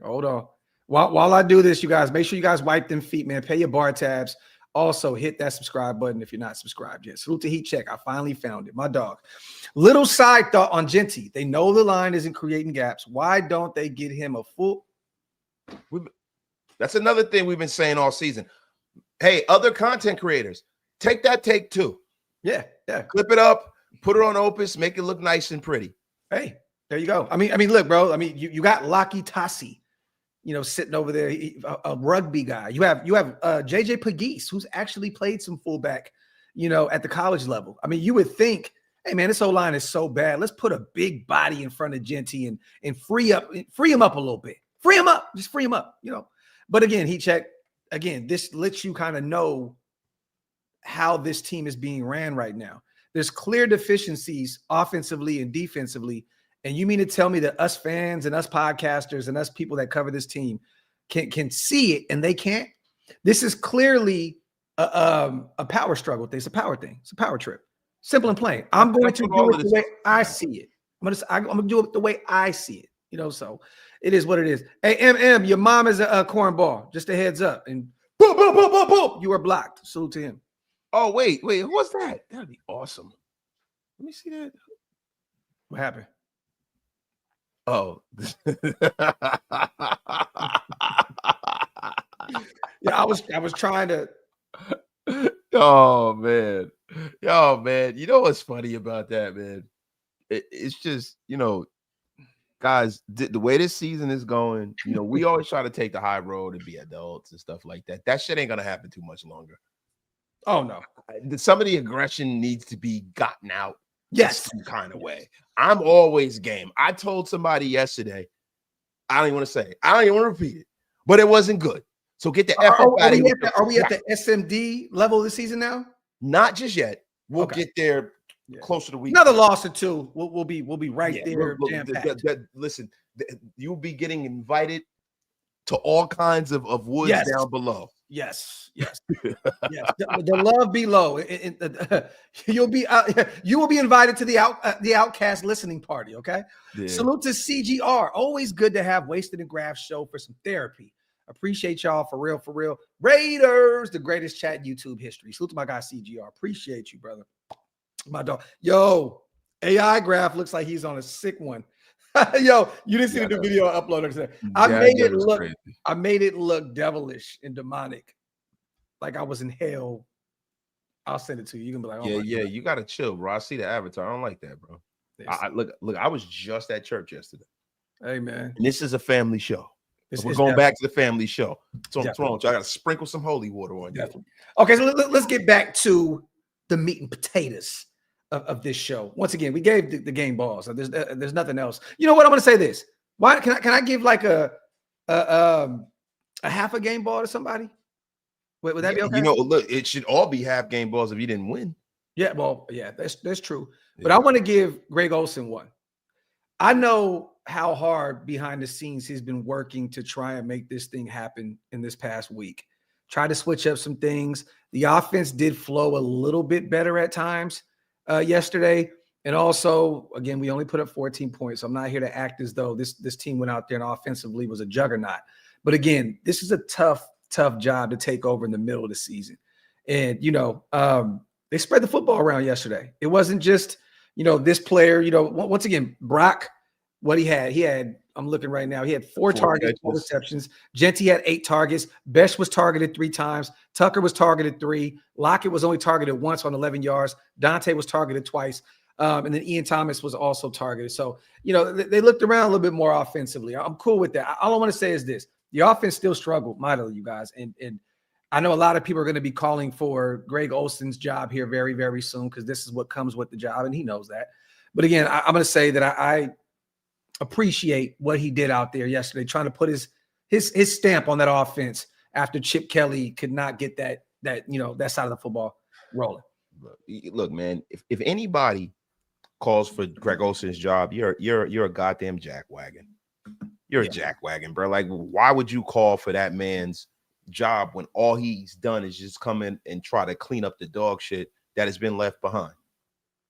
Hold on. While I do this, you guys, make sure you guys wipe them feet, man. Pay your bar tabs. Also, hit that subscribe button if you're not subscribed yet. Salute to Heat Check. I finally found it. My dog. Little side thought on Genty. They know the line isn't creating gaps. Why don't they get him a full? That's another thing we've been saying all season. Hey, other content creators, take that take too. Yeah. Clip it up, put it on Opus, make it look nice and pretty. Hey, there you go. I mean, look, bro. I mean, you got Laki Tassi, sitting over there, a rugby guy. You have JJ Pegues, who's actually played some fullback, at the college level. I mean, you would think, hey man, this whole line is so bad. Let's put a big body in front of Genty and free him up a little bit. Just free him up, But again, Heat Check. Again, this lets you kind of know how this team is being ran right now. There's clear deficiencies offensively and defensively. And you mean to tell me that us fans and us podcasters and us people that cover this team can see it and they can't? This is clearly a power struggle thing. It's a power thing. It's a power trip. Simple and plain. I'm going to do it the way I see it. I'm going to do it the way I see it. So it is what it is. Hey, MM, your mom is a cornball. Just a heads up. And boom, boom, boom, boom, boom. You are blocked. Salute to him. Oh, wait. What's that? That'd be awesome. Let me see that. What happened? Oh. Yeah, I was trying to. Oh, man. Yo, man. You know what's funny about that, man? It's just, guys, the way this season is going, we always try to take the high road and be adults and stuff like that. That shit ain't going to happen too much longer. Oh, no. Some of the aggression needs to be gotten out. Yes. Some kind of way. I'm always game. I told somebody yesterday, I don't even want to say it. I don't even want to repeat it, but it wasn't good. So get the F up out of here. Are we at the SMD level of the season now? Not just yet. We'll get there closer to week. Another loss or two. We'll be right there. Listen, you'll be getting invited to all kinds of woods down below. Yes. The love below. You will be invited to the Outcast listening party. Okay. Yeah. Salute to CGR. Always good to have Wasted and Graphk show for some therapy. Appreciate y'all for real. Raiders, the greatest chat in YouTube history. Salute to my guy CGR. Appreciate you, brother. My dog. Yo, AI Graphk looks like he's on a sick one. Yo, you didn't see the video I uploaded today. I made it look devilish and demonic, like I was in hell. I'll send it to you. You can be like, oh yeah. You gotta chill, bro. I see the avatar. I don't like that, bro. Look. I was just at church yesterday. Hey, man. And this is a family show. We're going back to the family show. So what's wrong with you? I gotta sprinkle some holy water on you. Okay, so let's get back to the meat and potatoes of this show. Once again, we gave the game balls. So there's nothing else. You know what? I'm going to say this. Why can I give like a half a game ball to somebody? Would that be okay? Look, it should all be half game balls if you didn't win. Yeah, well, yeah, that's true. But I want to give Greg Olsen one. I know how hard behind the scenes he's been working to try and make this thing happen in this past week. Try to switch up some things. The offense did flow a little bit better at times yesterday. And also, again, we only put up 14 points. So I'm not here to act as though this team went out there and offensively was a juggernaut. But again, this is a tough job to take over in the middle of the season. And, they spread the football around yesterday. It wasn't just, this player, once again, Brock, what he had I'm looking right now. He had 4 4 targets, 4 receptions. Genty had 8 targets. Besh was targeted 3 times. Tucker was targeted 3. Lockett was only targeted once on 11 yards. Dante was targeted twice. And then Ian Thomas was also targeted. So, they looked around a little bit more offensively. I'm cool with that. All I want to say is this. The offense still struggled mightily, you guys. And I know a lot of people are going to be calling for Greg Olson's job here very, very soon because this is what comes with the job, and he knows that. But again, I'm going to say that I appreciate what he did out there yesterday, trying to put his stamp on that offense after Chip Kelly could not get that side of the football rolling. Look, man, if anybody calls for Greg Olson's job, you're a goddamn jackwagon. You're a jackwagon, bro. Like, why would you call for that man's job when all he's done is just come in and try to clean up the dog shit that has been left behind?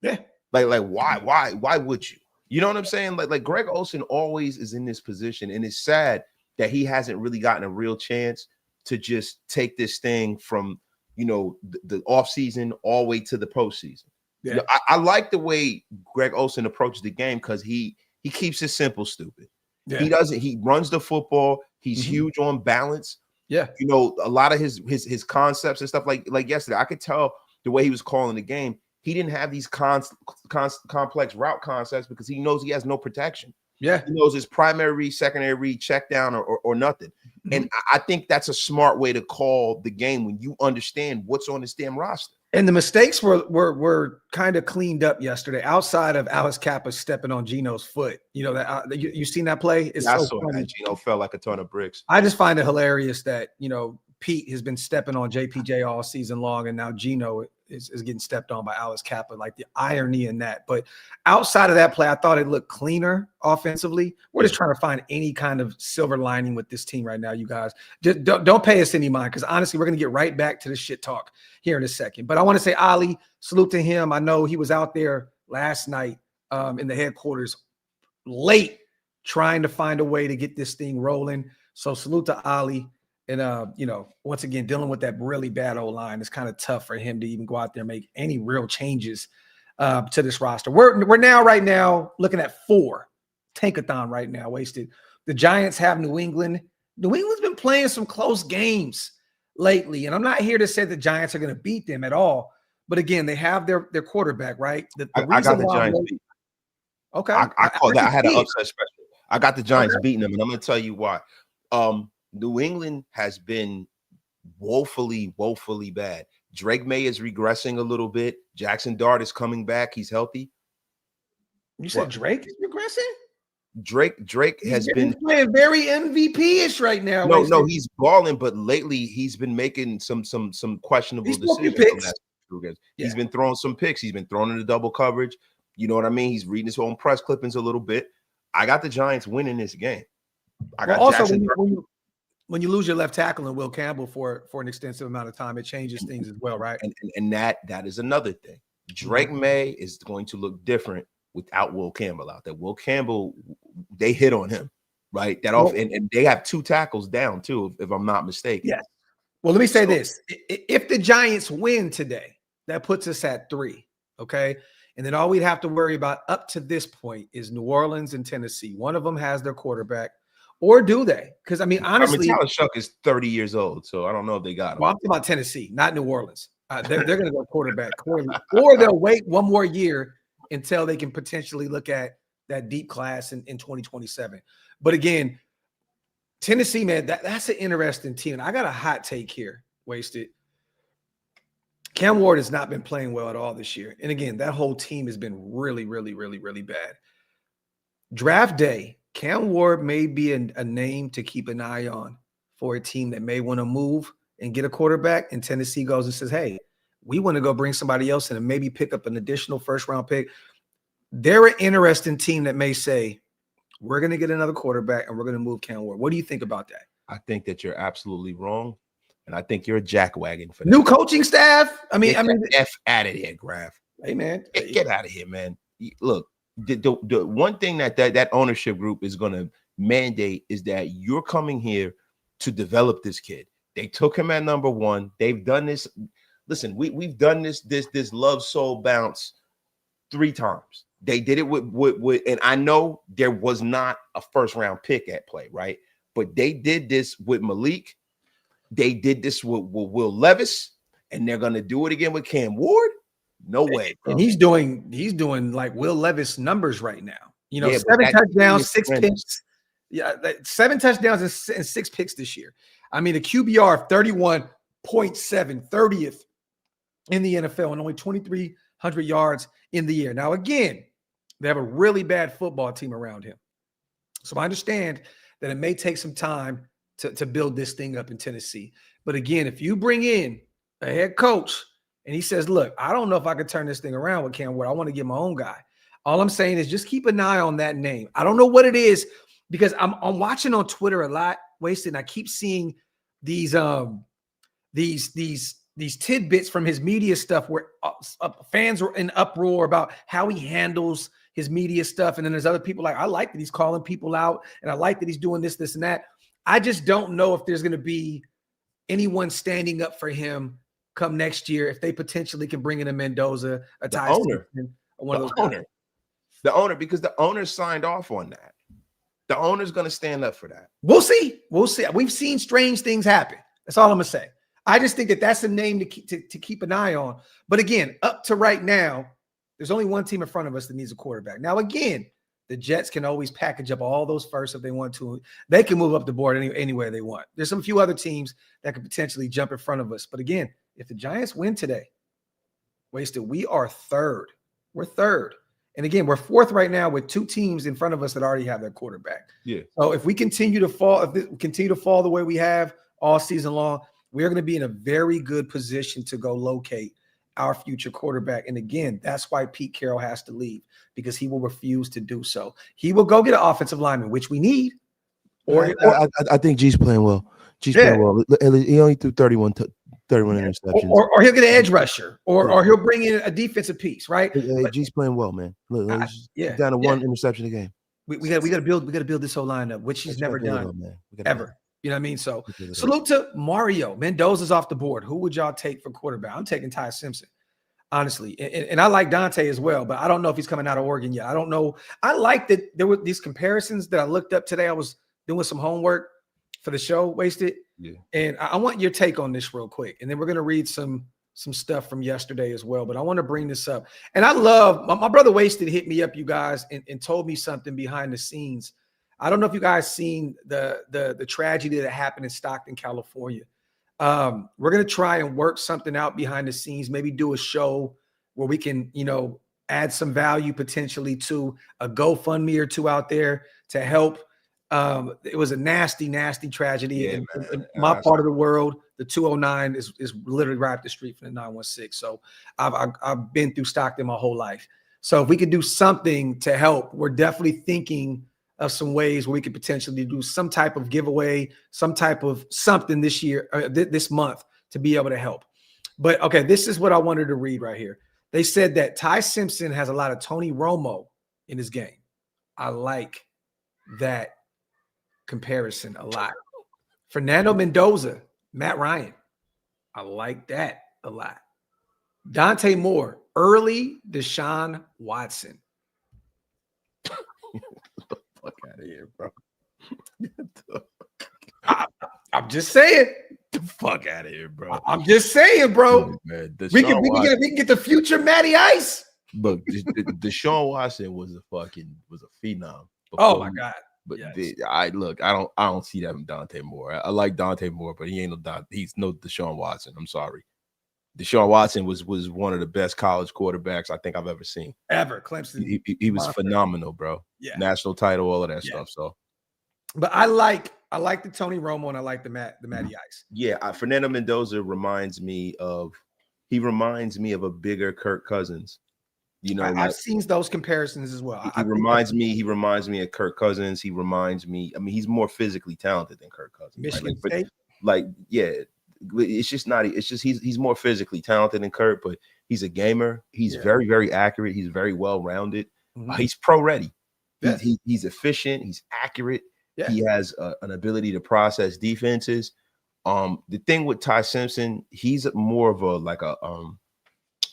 Yeah. Like why would you? You know what I'm saying? Like Greg Olson always is in this position, and it's sad that he hasn't really gotten a real chance to just take this thing from, the offseason all the way to the postseason. Yeah. I like the way Greg Olson approaches the game because he keeps it simple, stupid. Yeah. He runs the football. He's huge on balance. Yeah. A lot of his concepts and stuff like yesterday, I could tell the way he was calling the game. He didn't have these complex route concepts because he knows he has no protection. Yeah. He knows his primary read, secondary read, check down or nothing. Mm-hmm. And I think that's a smart way to call the game when you understand what's on this damn roster. And the mistakes were kind of cleaned up yesterday outside of Alex Kappa stepping on Geno's foot. You seen that play? It's I saw that. Geno fell like a ton of bricks. I just find it hilarious that, Pete has been stepping on JPJ all season long, and now Geno is getting stepped on by Alex Kappa. Like the irony in that. But outside of that play, I thought it looked cleaner offensively. We're just trying to find any kind of silver lining with this team right now, you guys. Just don't pay us any mind because honestly, we're going to get right back to the shit talk here in a second. But I want to say, Ali, salute to him. I know he was out there last night in the headquarters late trying to find a way to get this thing rolling. So salute to Ali. And, once again, dealing with that really bad O-line, it's kind of tough for him to even go out there and make any real changes to this roster. We're now right now looking at 4. Tankathon right now, wasted. The Giants have New England. New England's been playing some close games lately, and I'm not here to say the Giants are going to beat them at all. But, again, they have their quarterback, right? I got the Giants beating. Okay. I called that. I had an upset special. I got the Giants beating them, and I'm going to tell you why. New England has been woefully bad. Drake May is regressing a little bit. Jackson Dart is coming back. He's healthy. You said Drake is regressing? Drake has been playing very MVP-ish right now. No, he's balling, but lately he's been making some questionable decisions. He's been throwing some picks. He's been thrown into double coverage. You know what I mean? He's reading his own press clippings a little bit. I got the Giants winning this game. I got also when you lose your left tackle and Will Campbell for an extensive amount of time, it changes things as well, right? And that is another thing. Drake May is going to look different without Will Campbell out there. Will Campbell, they hit on him, right? And they have 2 tackles down too, if I'm not mistaken. Yes. Well, let me say this: if the Giants win today, that puts us at 3. Okay. And then all we'd have to worry about up to this point is New Orleans and Tennessee. One of them has their quarterback. Or do they? Because, honestly, Tyler Shuck is 30 years old, so I don't know if they got him. Well, I'm talking about Tennessee, not New Orleans. They're going to go quarterback, or they'll wait one more year until they can potentially look at that deep class in 2027. But again, Tennessee, man, that's an interesting team. And I got a hot take here, Wasted. Cam Ward has not been playing well at all this year. And again, that whole team has been really, really, really, really bad. Draft day, Cam Ward may be a name to keep an eye on for a team that may want to move and get a quarterback. And Tennessee goes and says, hey, we want to go bring somebody else in and maybe pick up an additional first-round pick. They're an interesting team that may say, we're going to get another quarterback and we're going to move Cam Ward. What do you think about that? I think that you're absolutely wrong. And I think you're a jackwagon for that. New coaching staff? Get F out of here, Graphk. Hey, man. Get out of here, man. Look, the one thing that ownership group is going to mandate is that you're coming here to develop this kid. They took him at number 1. They've done this. Listen, we've done this love soul bounce 3 times. They did it with, and I know there was not a first round pick at play, right? But they did this with Malik. They did this with Will Levis, and they're gonna do it again with Cam Ward. No way, bro. And he's doing like Will Levis numbers right now. You know, Yeah, 7 touchdowns, 6 trend. picks. Yeah, 7 touchdowns and 6 picks this year. I mean, a QBR of 31.7, 30th in the NFL, and only 2,300 yards in the year. Now, again, they have a really bad football team around him. So I understand that it may take some time to build this thing up in Tennessee. But again, if you bring in a head coach and he says, look, I don't know if I can turn this thing around with Cam Ward. I want to get my own guy. All I'm saying is just keep an eye on that name. I don't know what it is because I'm watching on Twitter a lot, Wasted, and I keep seeing these tidbits from his media stuff where fans are in uproar about how he handles his media stuff. And then there's other people like, I like that he's calling people out, and I like that he's doing this, and that. I just don't know if there's going to be anyone standing up for him come next year if they potentially can bring in a Mendoza, a Ty owner, one of those owner. The owner, because the owner signed off on that. The owner's going to stand up for that. We'll see. We'll see. We've seen strange things happen. That's all I'm going to say. I just think that that's a name to keep an eye on. But again, up to right now, there's only one team in front of us that needs a quarterback. Now, again, the Jets can always package up all those firsts if they want to. They can move up the board anywhere they want. There's some few other teams that could potentially jump in front of us. But again, if the Giants win today, Wasted, we are third. We're third. And again, we're fourth right now with 2 teams in front of us that already have their quarterback. Yeah. So if we continue to fall, the way we have all season long, we're going to be in a very good position to go locate our future quarterback. And again, that's why Pete Carroll has to leave, because he will refuse to do so. He will go get an offensive lineman, which we need. I think G's playing well. Playing well. He only threw 31 interceptions. Or he'll get an edge rusher, or he'll bring in a defensive piece, right? G's playing well, man. Look, he's down to 1 interception a game. We got to build this whole lineup, which he's never done ever. You know what I mean? So salute to Mario. Mendoza's off the board. Who would y'all take for quarterback? I'm taking Ty Simpson, honestly. And I like Dante as well, but I don't know if he's coming out of Oregon yet. I don't know. I like that there were these comparisons that I looked up today. I was doing some homework for the show, Wasted. Yeah. And I want your take on this real quick. And then we're going to read some stuff from yesterday as well. But I want to bring this up. And I love my brother Wasted hit me up, you guys, and told me something behind the scenes. I don't know if you guys seen the tragedy that happened in Stockton, California. We're going to try and work something out behind the scenes, maybe do a show where we can, add some value potentially to a GoFundMe or 2 out there to help. It was a nasty, nasty tragedy in my part of the world. The 209 is literally right up the street from the 916. So I've been through Stockton my whole life. So if we could do something to help, we're definitely thinking of some ways where we could potentially do some type of giveaway, some type of something this year, this month, to be able to help. But okay, this is what I wanted to read right here. They said that Ty Simpson has a lot of Tony Romo in his game. I like that comparison a lot. Fernando Mendoza, Matt Ryan. I like that a lot. Dante Moore, early Deshaun Watson. Fuck out of here, bro. I'm just saying. The fuck out of here, bro. I'm just saying, bro. Man, we can get the future Matty Ice. But Deshaun Watson was a phenom. Oh my God. But yes. I don't see that in Dante Moore. I like Dante Moore, but he's no Deshaun Watson. I'm sorry. Deshaun Watson was one of the best college quarterbacks I think I've ever seen. Ever. Clemson. He was phenomenal, bro. Yeah. National title, all of that stuff. So, but I like the Tony Romo and I like the Matty Ice. Yeah, Fernando Mendoza reminds me of a bigger Kirk Cousins. I've seen those comparisons as well. He reminds me of Kirk Cousins. He reminds me. I mean, he's more physically talented than Kirk Cousins. Michigan State. It's just he's more physically talented than Kirk, but he's a gamer. He's very, very accurate. He's very well rounded. Mm-hmm. He's pro ready. Yes. He's efficient. He's accurate. Yeah. He has an ability to process defenses. The thing with Ty Simpson, he's more of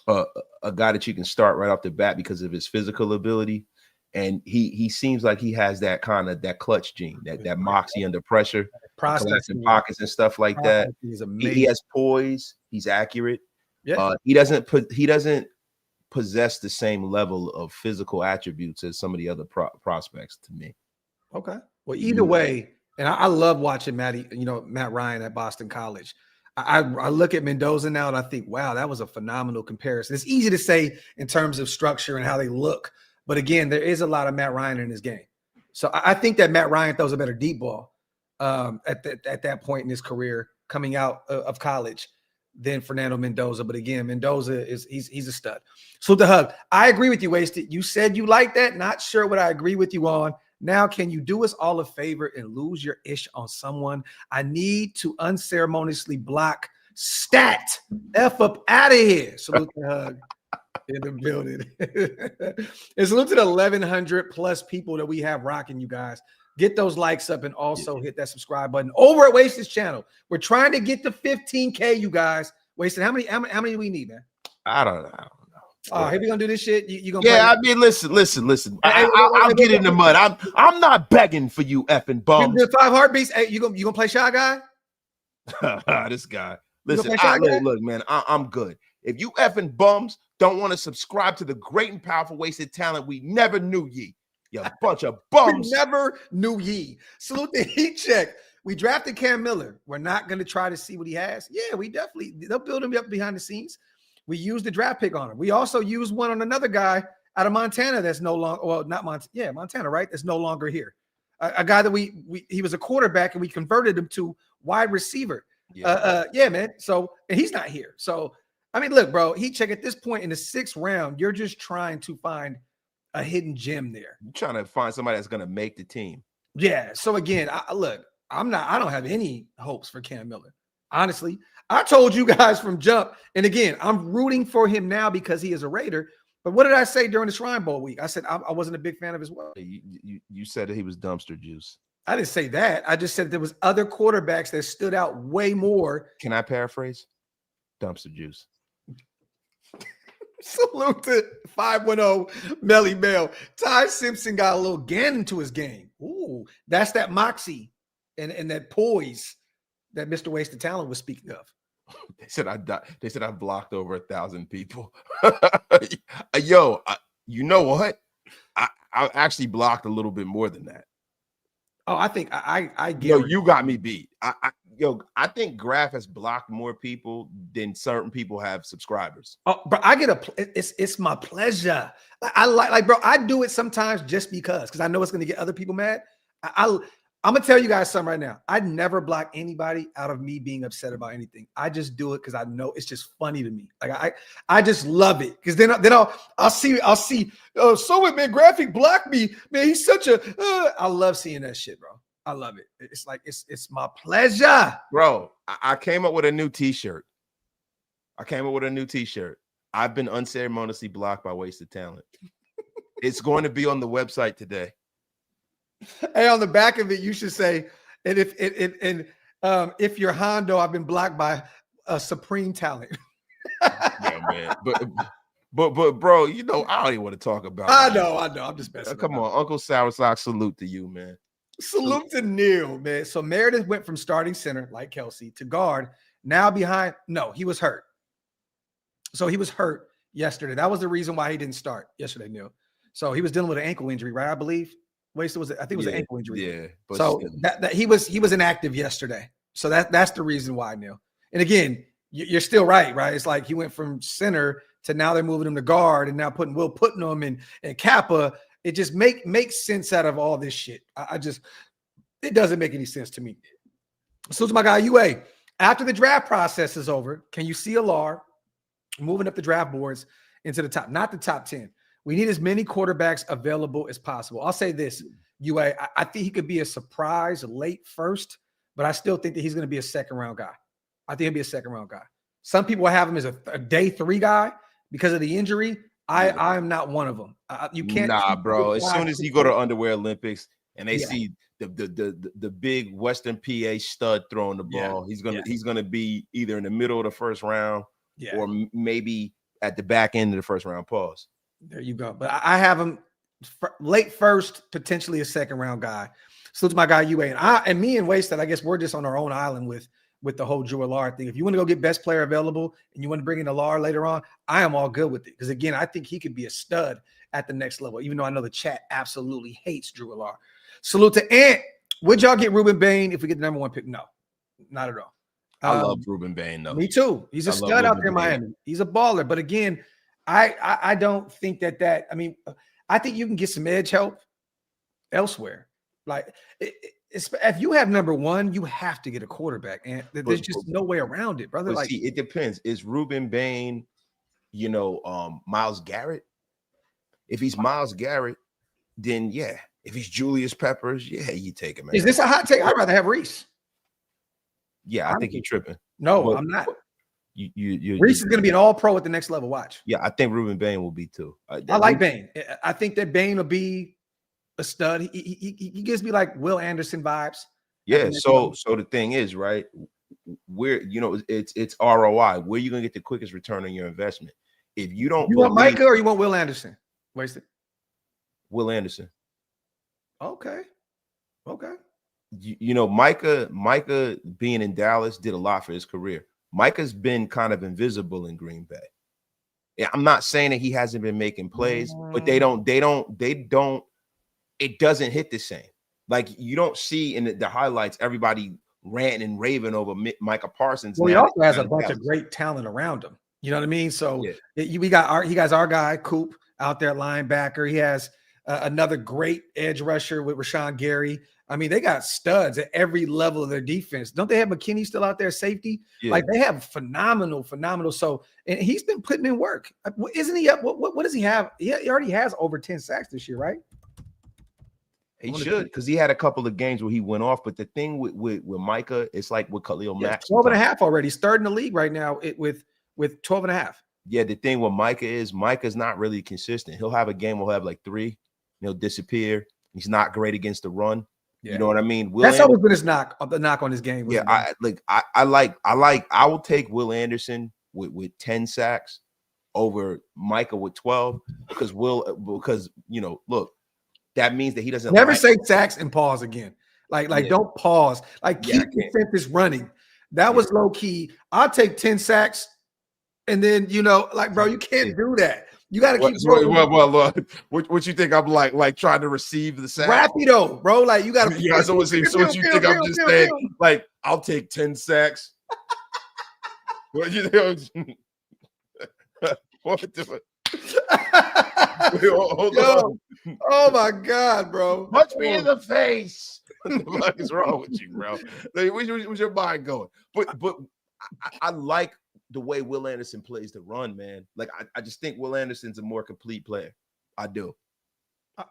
a guy that you can start right off the bat because of his physical ability. And he seems like he has that kind of that clutch gene, that moxie under pressure, collapsing pockets and stuff like that. He has poise. He's accurate. Yeah. He doesn't possess the same level of physical attributes as some of the other prospects to me. Okay. Well, either way, and I love watching Matt Ryan at Boston College. I look at Mendoza now and I think, wow, that was a phenomenal comparison. It's easy to say in terms of structure and how they look, but again, there is a lot of Matt Ryan in his game. So I think that Matt Ryan throws a better deep ball at that point in his career coming out of college than Fernando Mendoza. But again, Mendoza he's a stud. So the hug, I agree with you, Wasted. You said you like that. Not sure what I agree with you on. Now, can you do us all a favor and lose your ish on someone? I need to unceremoniously block Stat. F up out of here. Salute the hug in the building. And salute to the 1,100 plus people that we have rocking, you guys. Get those likes up and also hit that subscribe button over at Wasted's channel. We're trying to get to 15K, you guys. Wasted. How many do we need, man? I don't know. Oh, hey, we gonna do this shit? You gonna? Yeah, I mean, listen. I'll get in the mud. I'm not begging for you, effing bums. The 5 heartbeats. Hey, you gonna play Shy Guy? This guy. Listen, look, man. I'm good. If you effing bums don't want to subscribe to the great and powerful Wasted Talent, we never knew ye. You bunch of bums. We never knew ye. Salute the heat check. We drafted Cam Miller. We're not gonna try to see what he has. Yeah, they'll build him up behind the scenes. We used the draft pick on him. We also used one on another guy out of Montana that's no longer, Montana, right? That's no longer here. A guy that he was a quarterback and we converted him to wide receiver. Yeah, man. So, and he's not here. So, I mean, look, bro, heat check at this point in the 6th round, you're just trying to find a hidden gem there. You're trying to find somebody that's going to make the team. Yeah. So again, I don't have any hopes for Cam Miller. Honestly, I told you guys from jump, and again, I'm rooting for him now because he is a Raider. But what did I say during the Shrine Bowl week? I said I wasn't a big fan of his work. You said that he was dumpster juice. I didn't say that. I just said there was other quarterbacks that stood out way more. Can I paraphrase? Dumpster juice. Salute to 510 Melly Bell. Ty Simpson got a little Gannon to his game. Ooh, that's that moxie and that poise that Mr. Wasted Talent was speaking of. They said I blocked over 1,000 people. Yo, you know what? I actually blocked a little bit more than that. Oh, I think I get. Yo, you got me beat. I think Graphk has blocked more people than certain people have subscribers. Oh, bro, it's my pleasure. I like, bro. I do it sometimes just because I know it's gonna get other people mad. I'm gonna tell you guys something right now. I'd never block anybody out of me being upset about anything. I just do it because I know it's just funny to me. Like I just love it because then I'll see. Oh, so man, Graphk blocked me. Man, he's such a. I love seeing that shit, bro. I love it. It's like it's my pleasure, bro. I came up with a new T-shirt. I've been unceremoniously blocked by Wasted Talent. It's going to be on the website today. Hey, on the back of it, you should say, and if you're Hondo, I've been blocked by a Supreme Talent. Yeah, man. But bro, you know, I don't even want to talk about it. I know. I'm just messing. Come on, Uncle Sour Sock, salute to you, man. Salute to Neil, man. So Meredith went from starting center, like Kelsey, to guard. Now behind. No, he was hurt. So he was hurt yesterday. That was the reason why he didn't start yesterday, Neil. So he was dealing with an ankle injury, right? I believe. I think it was an ankle injury. Yeah. But so that he was inactive yesterday. So that's the reason why, Neil. And again, you're still right? It's like he went from center to now they're moving him to guard and now putting Will Putnam and Kappa. It just makes sense out of all this shit. It doesn't make any sense to me. So to my guy UA, after the draft process is over, can you see Alar moving up the draft boards into the top, not the top 10? We need as many quarterbacks available as possible. I'll say this, UA, I think he could be a surprise late first, but I still think that he's going to be a second-round guy. I think he'll be a second-round guy. Some people have him as a day 3 guy because of the injury. I am not one of them. You can't. Nah, bro. As soon as he go to Underwear Olympics and they see the big Western PA stud throwing the ball, he's gonna be either in the middle of the first round or maybe at the back end of the first round. Pause. There you go. But I have him late first, potentially a second round guy. So it's my guy UA, and me and Wasted. I guess we're just on our own island with the whole Drew Allard thing. If you want to go get best player available and you want to bring in Allard later on, I am all good with it. Because again, I think he could be a stud at the next level, even though I know the chat absolutely hates Drew Allard. Salute to Ant. Would y'all get Ruben Bain if we get the number 1 pick? No, not at all. I love Ruben Bain, though. Me too. He's a stud out there in Miami. He's a baller. But again, I don't think that I mean, I think you can get some edge help elsewhere. Like, if you have number 1, you have to get a quarterback, and there's just no way around it, brother. Like, see, it depends. Is Ruben Bain, Myles Garrett? If he's Myles Garrett, then yeah. If he's Julius Peppers, yeah, you take him. Is this a hot take? I'd rather have Reese. Yeah, I think you're tripping. No, I'm not. Reese is going to be an all-pro at the next level. Watch. Yeah, I think Ruben Bain will be too. I like Bain. I think that Bain will be a stud. He gives me like Will Anderson vibes. Yeah. So the thing is, right? It's ROI. Where are you going to get the quickest return on your investment? If you don't, want Micah or you want Will Anderson? Wasted. Will Anderson. Okay. Micah being in Dallas did a lot for his career. Micah's been kind of invisible in Green Bay. Yeah, I'm not saying that he hasn't been making plays, but they don't. It doesn't hit the same. Like, you don't see in the highlights everybody ranting and raving over Micah Parsons. Well, he also has a bunch of great talent around him. You know what I mean? So he has our guy Coop out there, linebacker. He has another great edge rusher with Rashawn Gary. I mean, they got studs at every level of their defense. Don't they have McKinney still out there, safety? Yeah. Like, they have phenomenal. So, and he's been putting in work. Isn't he up? What does he have? He already has over 10 sacks this year, right? He should, because he had a couple of games where he went off. But the thing with Micah, it's like with Khalil Mack. 12 and a half already. He's third in the league right now with 12 and a half. Yeah, the thing with Micah's not really consistent. He'll have a game, he'll have like 3. He'll disappear. He's not great against the run. Yeah. You know what I mean? That's always been his knock on his game. Yeah, I will take Will Anderson with 10 sacks over Micah with 12 because look, that means that he doesn't never say sacks and pause again. Don't pause. Keep the sentence running. That was low key. I'll take 10 sacks, and then bro, you can't do that. You got to keep rolling. What you think I'm like trying to receive the sack? Rapido, bro. Like, you got to. Yeah, so what you think I'm just saying? Like, I'll take 10 sacks. What you think? What the? Hold on. Oh my God, bro! Punch me in the face. What the fuck is wrong with you, bro? Like, where's your mind going? But I like the way Will Anderson plays the run, man. Like, I just think Will Anderson's a more complete player. I do.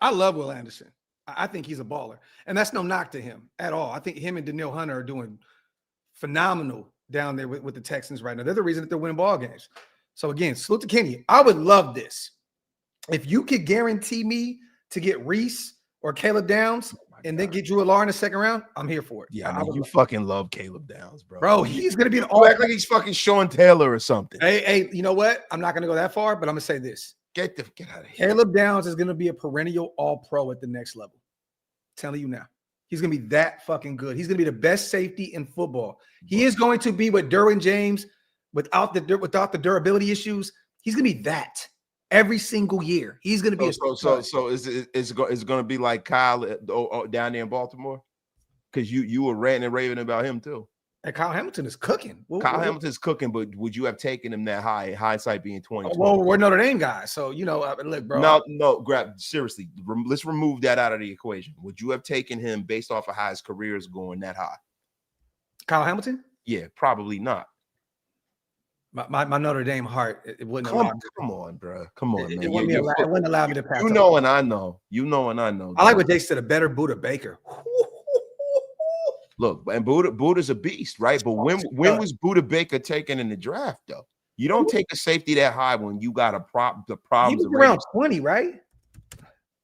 I love Will Anderson. I think he's a baller. And that's no knock to him at all. I think him and Danielle Hunter are doing phenomenal down there with the Texans right now. They're the reason that they're winning ball games. So again, salute to Kenny. I would love this. If you could guarantee me to get Reese or Caleb Downs and then get Drew Allard in the second round, I'm here for it. Yeah, I mean, you fucking love Caleb Downs, bro. Bro, he's going to be an all. Act like he's fucking Sean Taylor or something. Hey, you know what? I'm not going to go that far, but I'm going to say this. Get out of here. Caleb Downs is going to be a perennial all-pro at the next level. I'm telling you now. He's going to be that fucking good. He's going to be the best safety in football. He is going to be with Derwin James without the durability issues. He's going to be that. Every single year, he's going to be. So is it going to be like Kyle down there in Baltimore? Because you were ranting and raving about him too. And Kyle Hamilton is cooking. Hamilton's cooking, but would you have taken him that high? Hindsight being 20. Well, we're Notre Dame guys, so look, bro. No, seriously. Let's remove that out of the equation. Would you have taken him based off of how his career is going that high? Kyle Hamilton? Yeah, probably not. My Notre Dame heart, it wouldn't come on, bro. Come on, man. It wouldn't allow me to pass. And I know. I like what they said, a better Buddha Baker. Look, and Buddha's a beast, right? But when was Buddha Baker taken in the draft, though? You don't take a safety that high when you got the problems. He was around 20, right?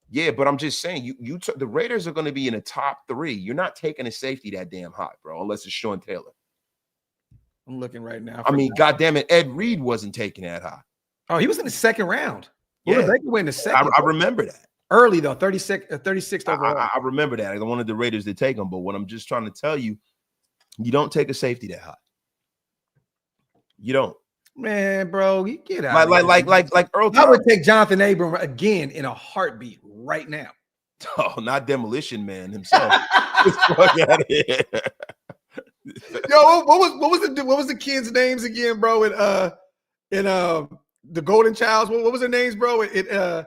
Yeah, but I'm just saying, the Raiders are going to be in the top 3. You're not taking a safety that damn high, bro, unless it's Sean Taylor. I'm looking right now. I mean, goddamn it, Ed Reed wasn't taking that high. Oh, he was in the second round. Yeah. Baker went in the second. I remember that. Early though, 36th overall. I remember that. I wanted the Raiders to take him, but what I'm just trying to tell you, you don't take a safety that high. You don't. Man, bro, you get out. Like Earl. I would take Jonathan Abram again in a heartbeat right now. Oh, not Demolition Man himself. Fuck out of here. Yo, what was the kids' names again, bro? In the Golden Childs. What was their names, bro? In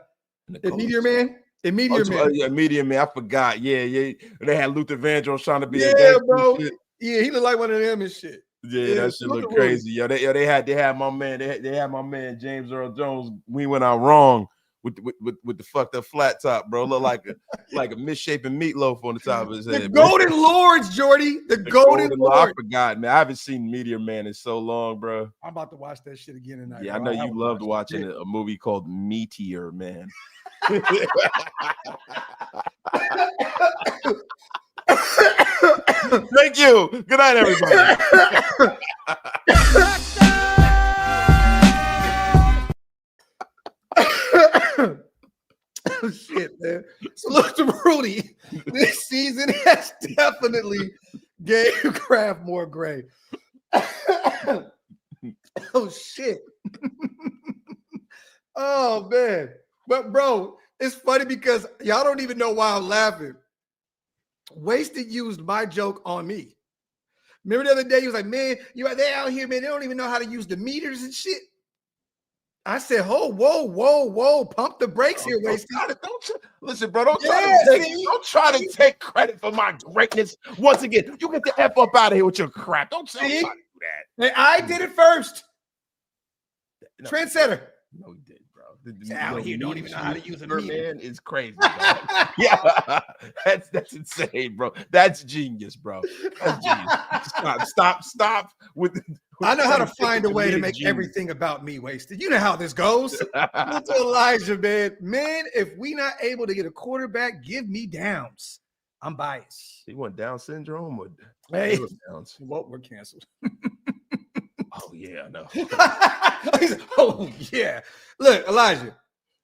Meteor Man. In Meteor Man. Yeah, Meteor Man. I forgot. Yeah. They had Luther Vandross trying to be bro. Yeah, he looked like one of them and shit. Yeah, that shit look crazy. Yo, they had my man. They had my man James Earl Jones. We went out wrong with the fucked up flat top, bro. Look like a misshapen meatloaf on the top of his head. The Golden Lords, Jordy. The Golden Lords. I forgot, man. I haven't seen Meteor Man in so long, bro. I'm about to watch that shit again tonight. Yeah, bro. I know you loved watching a movie called Meteor Man. Thank you. Good night, everybody. Oh, shit, man. So look to Rudy. This season has definitely gave Graphk more gray. Oh, shit. Oh, man. But, bro, it's funny because y'all don't even know why I'm laughing. Wasted used my joke on me. Remember the other day, he was like, man, they out here, man, they don't even know how to use the meters and shit. I said, oh, whoa, pump the brakes here, Wasted. Listen, bro, don't try to take credit for my greatness. Once again, you get the F up out of here with your crap. Don't try to do that. Hey, I did it first. No, trendsetter. No, he did, bro. Out here don't even know how to use a meter. Man is crazy. Yeah, that's insane, bro. That's genius, bro. That's genius. Stop with I know how to find a way to make everything about me, Wasted. You know how this goes. Look to Elijah, man. Man, if we not able to get a quarterback, give me downs. I'm biased. He went Down syndrome or Downs? Well, we're canceled. Oh, yeah, I know. Oh, yeah. Look, Elijah,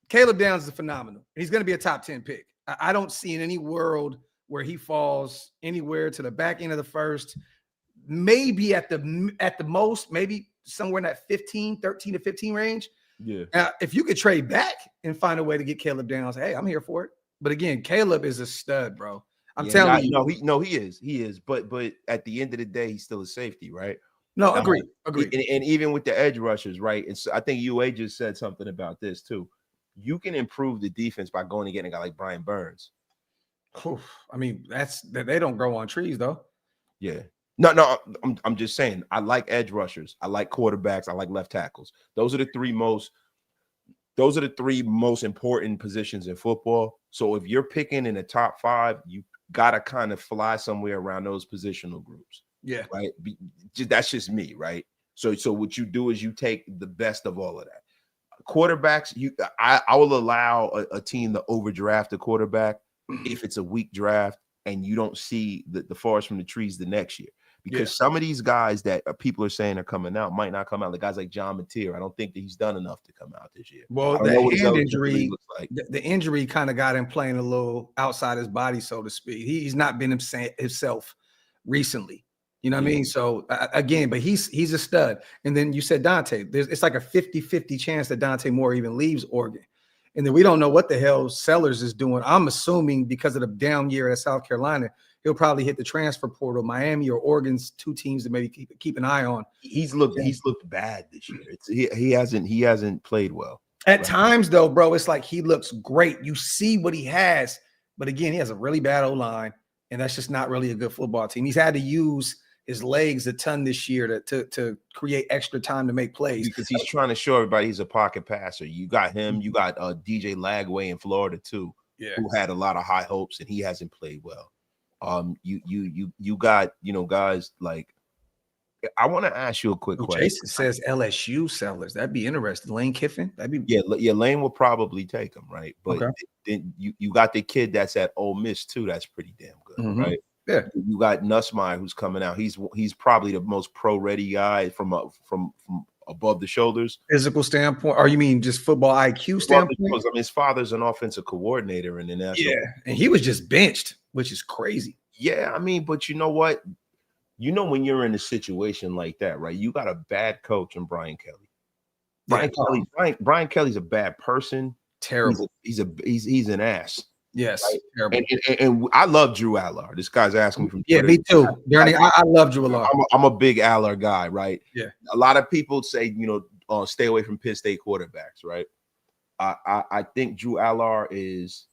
Caleb Downs is phenomenal. He's going to be a top 10 pick. I don't see in any world where he falls anywhere to the back end of the first. Maybe at the most, maybe somewhere in that 13 to 15 range. Yeah. If you could trade back and find a way to get Caleb Downs, hey, I'm here for it. But again, Caleb is a stud, bro. I'm telling you. No, he is. But at the end of the day, he's still a safety, right? No, agree. And even with the edge rushers, right? And so I think UA just said something about this too. You can improve the defense by going and getting a guy like Brian Burns. I mean, they don't grow on trees, though. Yeah. No, I'm just saying. I like edge rushers. I like quarterbacks. I like left tackles. Those are the three most important positions in football. So if you're picking in the top 5, you gotta kind of fly somewhere around those positional groups. Yeah. Right. That's just me, right? So what you do is you take the best of all of that. Quarterbacks, I will allow a team to overdraft a quarterback if it's a weak draft and you don't see the forest from the trees the next year. Because some of these guys that people are saying are coming out might not come out. Like guys like John Mateer, I don't think that he's done enough to come out this year. Well, the hand injury, the injury kind of got him playing a little outside his body, so to speak. He's not been himself recently. You know what I mean? So again, but he's a stud. And then you said Dante. It's like a 50-50 chance that Dante Moore even leaves Oregon. And then we don't know what the hell Sellers is doing. I'm assuming because of the down year at South Carolina, he'll probably hit the transfer portal. Miami or Oregon's 2 teams to maybe keep an eye on. He's looked bad this year. He hasn't played well. At times, though, bro, it's like he looks great. You see what he has, but again, he has a really bad O-line, and that's just not really a good football team. He's had to use his legs a ton this year to create extra time to make plays because he's trying to show everybody he's a pocket passer. You got him. You got DJ Lagway in Florida too, who had a lot of high hopes and he hasn't played well. You got guys like. I want to ask you a quick question. Jason says LSU Sellers. That'd be interesting. Lane Kiffin. That'd be yeah. Lane will probably take him, right? But then you got the kid that's at Ole Miss too. That's pretty damn good, right? Yeah, you got Nussmeier who's coming out. He's probably the most pro ready guy from above the shoulders. Physical standpoint, or you mean just football IQ standpoint? I mean, his father's an offensive coordinator in the national. Yeah, and he was just benched, which is crazy. Yeah, I mean, but you know what? You know, when you're in a situation like that, right? You got a bad coach in Brian Kelly. Brian Kelly's a bad person. Terrible. He's an ass. Yes, right? terrible. And I love Drew Allard. This guy's asking me from Twitter. Me too. I love Drew Allard. I'm a big Allard guy, right? Yeah. A lot of people say, stay away from Penn State quarterbacks, right? I think Drew Allard he's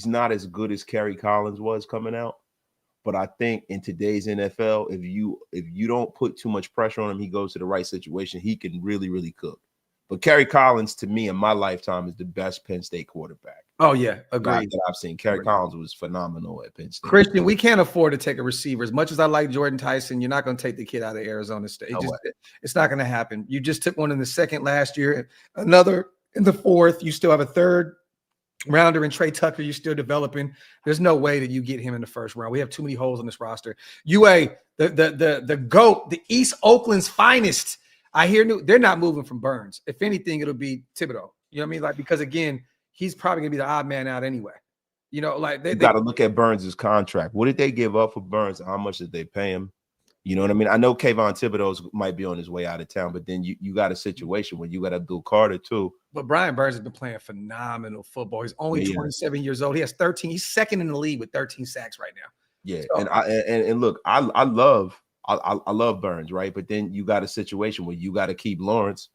not as good as Kerry Collins was coming out. But I think in today's NFL, if you don't put too much pressure on him, he goes to the right situation, he can really, really cook. But Kerry Collins, to me, in my lifetime, is the best Penn State quarterback. Oh, yeah, agreed. That I've seen. Kerry Collins was phenomenal at Penn State. Christian, we can't afford to take a receiver. As much as I like Jordan Tyson, you're not going to take the kid out of Arizona State. It's not going to happen. You just took one in the second last year, another in the fourth. You still have a third rounder and Trey Tucker you're still developing. There's no way that you get him in the first round. We have too many holes on this roster. UA, the GOAT, the East Oakland's finest. I hear they're not moving from Burns. If anything, it'll be Thibodeau. You know what I mean? Like, because again, he's probably gonna be the odd man out anyway. You know, like they got to look at Burns' contract. What did they give up for Burns? How much did they pay him? You know what I mean? I know Kayvon Thibodeau might be on his way out of town, but then you got a situation where you got Abdul Carter too. But Brian Burns has been playing phenomenal football. He's only 27 years old. He has 13. He's second in the league with 13 sacks right now. Yeah, so, and look, I love Burns, right? But then you got a situation where you got to keep Lawrence.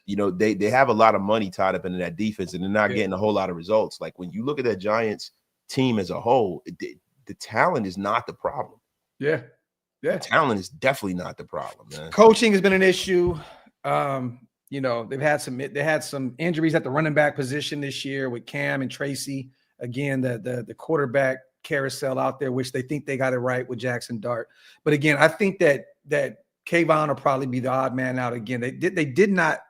You know, they have a lot of money tied up into that defense, and they're not getting a whole lot of results. Like when you look at that Giants team as a whole, the talent is not the problem. Yeah. The talent is definitely not the problem, man. Coaching has been an issue. You know, they had some injuries at the running back position this year with Cam and Tracy. Again, the quarterback carousel out there, which they think they got it right with Jackson Dart. But again, I think that Kayvon will probably be the odd man out again. They did not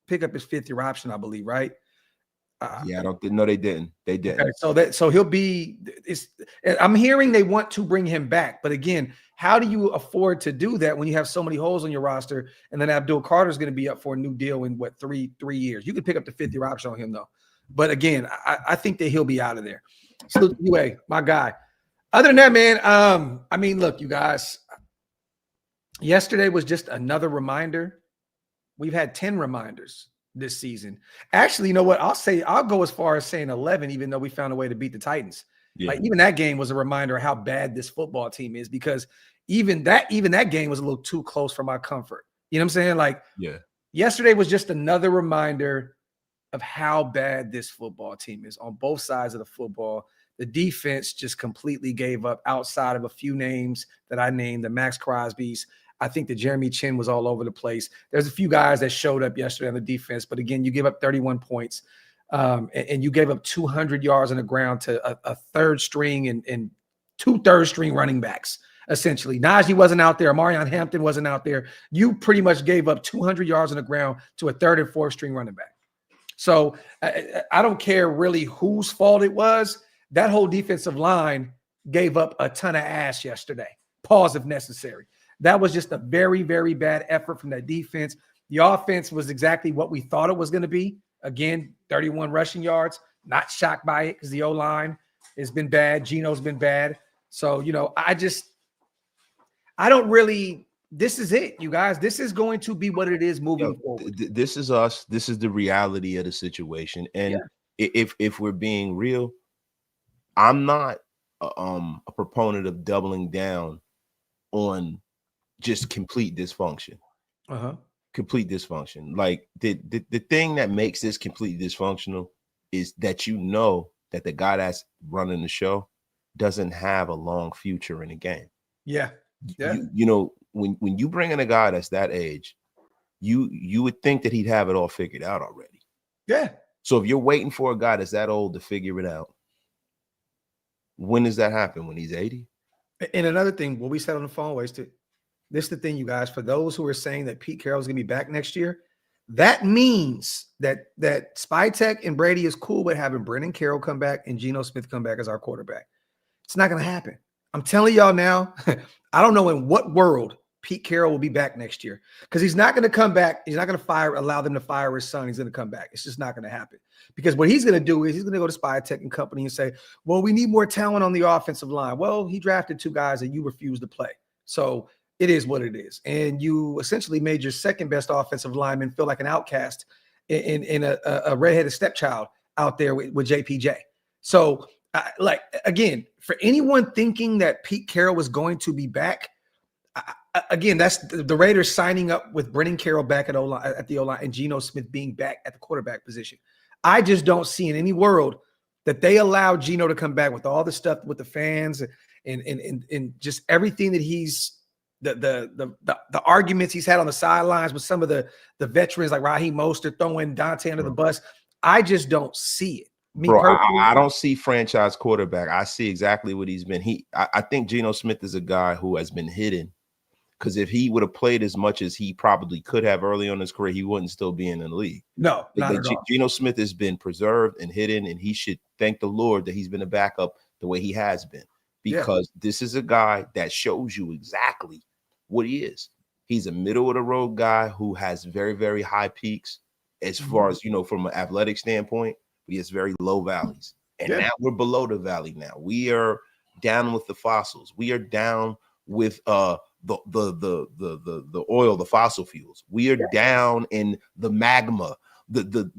pick up his fifth-year option, I believe, right? Yeah, they didn't. They didn't. Okay, so he'll be. I'm hearing they want to bring him back, but again, how do you afford to do that when you have so many holes on your roster? And then Abdul Carter is going to be up for a new deal in what three years? You could pick up the fifth-year option on him though. But again, I think that he'll be out of there. So UA, my guy. Other than that, man, I mean, look, you guys. Yesterday was just another reminder. We've had 10 reminders this season. Actually, you know what? I'll go as far as saying 11, even though we found a way to beat the Titans. Yeah. Like even that game was a reminder of how bad this football team is, because even that game was a little too close for my comfort. You know what I'm saying? Like, yesterday was just another reminder of how bad this football team is on both sides of the football. The defense just completely gave up outside of a few names that I named, the Max Crosby's. I think that Jeremy Chin was all over the place. There's a few guys that showed up yesterday on the defense, but again, you give up 31 points and you gave up 200 yards on the ground to a third string and two third string running backs, essentially. Najee wasn't out there. Marion Hampton wasn't out there. You pretty much gave up 200 yards on the ground to a third and fourth string running back. So I don't care really whose fault it was. That whole defensive line gave up a ton of ass yesterday. Pause if necessary. That was just a very, very bad effort from that defense. The offense was exactly what we thought it was going to be. Again, 31 rushing yards. Not shocked by it because the O-line has been bad. Geno's been bad. So, you know, I don't really – this is it, you guys. This is going to be what it is moving forward. This is us. This is the reality of the situation. And if we're being real, I'm not a proponent of doubling down on just complete dysfunction. Complete dysfunction. Like the thing that makes this completely dysfunctional is that you know that the guy that's running the show doesn't have a long future in the game. Yeah. You know, when you bring in a guy that's that age, you would think that he'd have it all figured out already. Yeah. So if you're waiting for a guy that's that old to figure it out, when does that happen? When he's 80? And another thing, what we said on the phone was this is the thing, you guys, for those who are saying that Pete Carroll's going to be back next year, that means that Spytek and Brady is cool with having Brennan Carroll come back and Geno Smith come back as our quarterback. It's not going to happen. I'm telling y'all now, I don't know in what world Pete Carroll will be back next year because he's not going to come back. He's not going to allow them to fire his son. He's going to come back. It's just not going to happen because what he's going to do is he's going to go to Spy Tech and Company and say, well, we need more talent on the offensive line. Well, he drafted 2 guys that you refused to play. So it is what it is. And you essentially made your second best offensive lineman feel like an outcast in a redheaded stepchild out there with JPJ. So like, again, for anyone thinking that Pete Carroll was going to be back, again, that's the Raiders signing up with Brennan Carroll back at the O-line and Geno Smith being back at the quarterback position. I just don't see in any world that they allow Geno to come back with all the stuff with the fans and just everything that he's the arguments he's had on the sidelines with some of the veterans like Raheem Mostert throwing Dante under the bus. I just don't see it. I don't see franchise quarterback. I see exactly what he's been. I think Geno Smith is a guy who has been hidden. Because if he would have played as much as he probably could have early on in his career, he wouldn't still be in the league. No, not at all. Geno Smith has been preserved and hidden, and he should thank the Lord that he's been a backup the way he has been. Because this is a guy that shows you exactly what he is. He's a middle-of-the-road guy who has very, very high peaks as far as, from an athletic standpoint. But he has very low valleys. And now we're below the valley now. We are down with the fossils. We are down with the oil, the fossil fuels. We are down in the magma, the